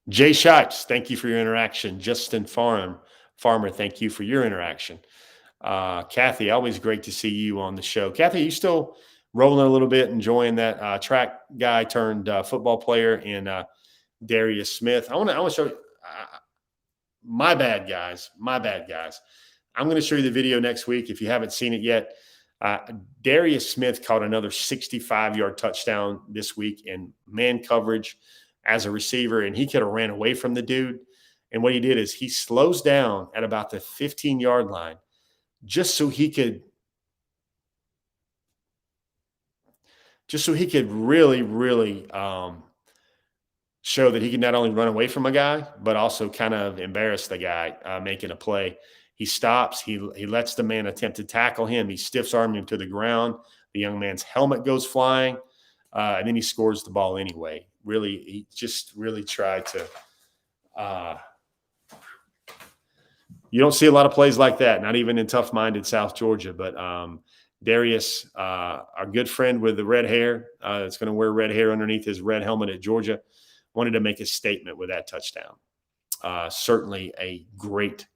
Jay Shipes, thank you for your interaction. Justin Farmer, thank you for your interaction. Kathy, always great to see you on the show. Kathy, are you still rolling a little bit, enjoying that track guy turned football player in Darius Smith? I want to show you. My bad, guys. I'm going to show you the video next week if you haven't seen it yet. Darius Smith caught another 65-yard touchdown this week in man coverage as a receiver, and he could have ran away from the dude. And what he did is he slows down at about the 15-yard line just so he could really, really show that he can not only run away from a guy, but also kind of embarrass the guy making a play. He stops. He lets the man attempt to tackle him. He stiff-arms him to the ground. The young man's helmet goes flying, and then he scores the ball anyway. Really, he just really tried to you don't see a lot of plays like that, not even in tough-minded South Georgia. But Darius, our good friend with the red hair, that's going to wear red hair underneath his red helmet at Georgia, wanted to make a statement with that touchdown. Certainly a great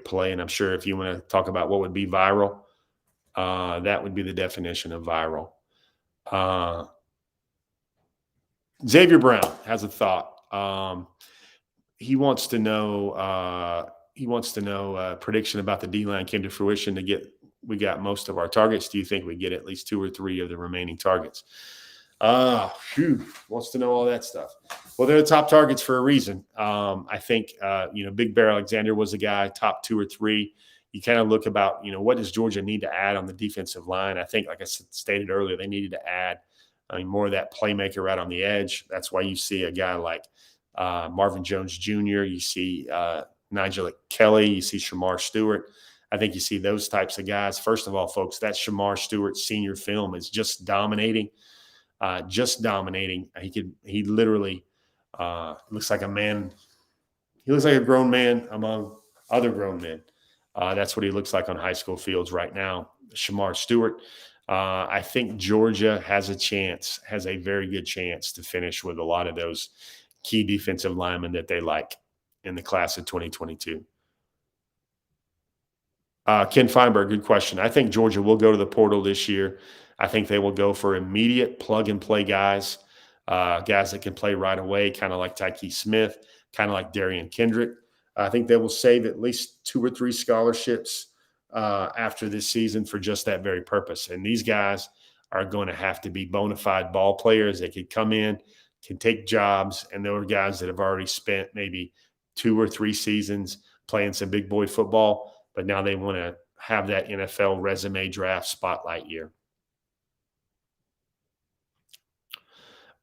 play. And I'm sure if you want to talk about what would be viral, that would be the definition of viral. Xavier Brown has a thought. He wants to know a prediction about the D-line came to fruition we got most of our targets. Do you think we get at least 2 or 3 of the remaining targets? Wants to know all that stuff. Well, they're the top targets for a reason. I think, Big Bear Alexander was a guy, top 2 or 3. You kind of look about, what does Georgia need to add on the defensive line? I think, like I stated earlier, they needed to add more of that playmaker right on the edge. That's why you see a guy like Marvin Jones Jr., you see Nigel Kelly, you see Shamar Stewart. I think you see those types of guys. First of all, folks, that Shamar Stewart senior film is just dominating. He literally looks like a man. He looks like a grown man among other grown men. That's what he looks like on high school fields right now. Shamar Stewart. I think Georgia has a very good chance to finish with a lot of those key defensive linemen that they like in the class of 2022. Ken Feinberg, good question. I think Georgia will go to the portal this year. I think they will go for immediate plug-and-play guys that can play right away, kind of like Tyke Smith, kind of like Darian Kendrick. I think they will save at least 2 or 3 scholarships after this season for just that very purpose. And these guys are going to have to be bona fide ball players that could come in, can take jobs, and there are guys that have already spent maybe 2 or 3 seasons playing some big boy football, but now they want to have that NFL resume draft spotlight year.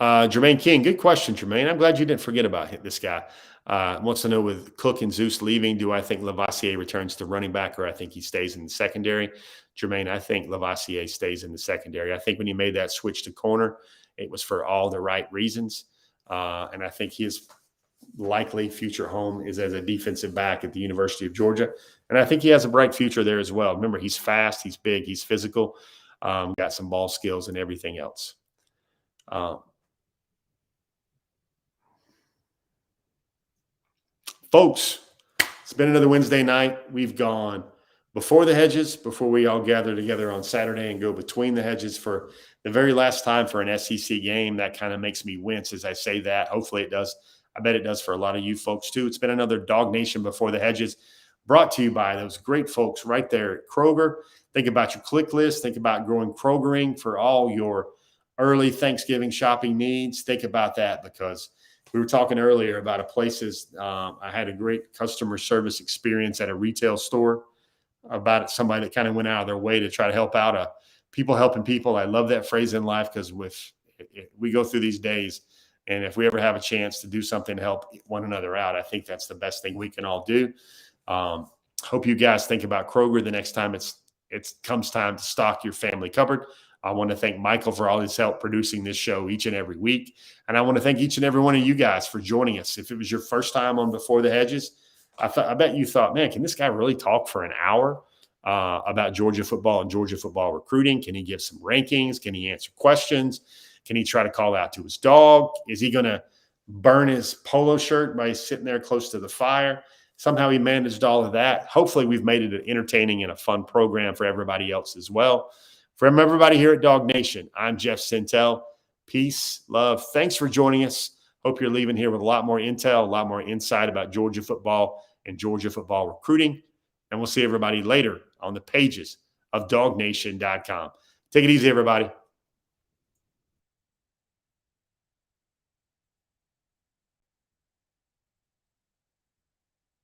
Jermaine King, good question, Jermaine. I'm glad you didn't forget about this guy. Wants to know, with Cook and Zeus leaving, do I think Lavoisier returns to running back, or I think he stays in the secondary? Jermaine, I think Lavoisier stays in the secondary. I think when he made that switch to corner, it was for all the right reasons. And I think his likely future home is as a defensive back at the University of Georgia. And I think he has a bright future there as well. Remember, he's fast, he's big, he's physical, got some ball skills and everything else. Folks, it's been another Wednesday night. We've gone before the hedges, before we all gather together on Saturday and go between the hedges for the very last time for an SEC game. That kind of makes me wince as I say that. Hopefully it does. I bet it does for a lot of you folks too. It's been another Dog Nation Before the Hedges, brought to you by those great folks right there at Kroger. Think about your click list. Think about growing Krogering for all your early Thanksgiving shopping needs. Think about that, because we were talking earlier about places. I had a great customer service experience at a retail store about somebody that kind of went out of their way to try to help out people helping people. I love that phrase in life, because we go through these days, and if we ever have a chance to do something to help one another out, I think that's the best thing we can all do. Hope you guys think about Kroger the next time it comes time to stock your family cupboard. I want to thank Michael for all his help producing this show each and every week. And I want to thank each and every one of you guys for joining us. If it was your first time on Before the Hedges, I bet you thought, man, can this guy really talk for an hour about Georgia football and Georgia football recruiting? Can he give some rankings? Can he answer questions? Can he try to call out to his dog? Is he going to burn his polo shirt by sitting there close to the fire? Somehow he managed all of that. Hopefully we've made it an entertaining and a fun program for everybody else as well. From everybody here at Dog Nation, I'm Jeff Sintel. Peace, love. Thanks for joining us. Hope you're leaving here with a lot more intel, a lot more insight about Georgia football and Georgia football recruiting. And we'll see everybody later on the pages of DogNation.com. Take it easy, everybody.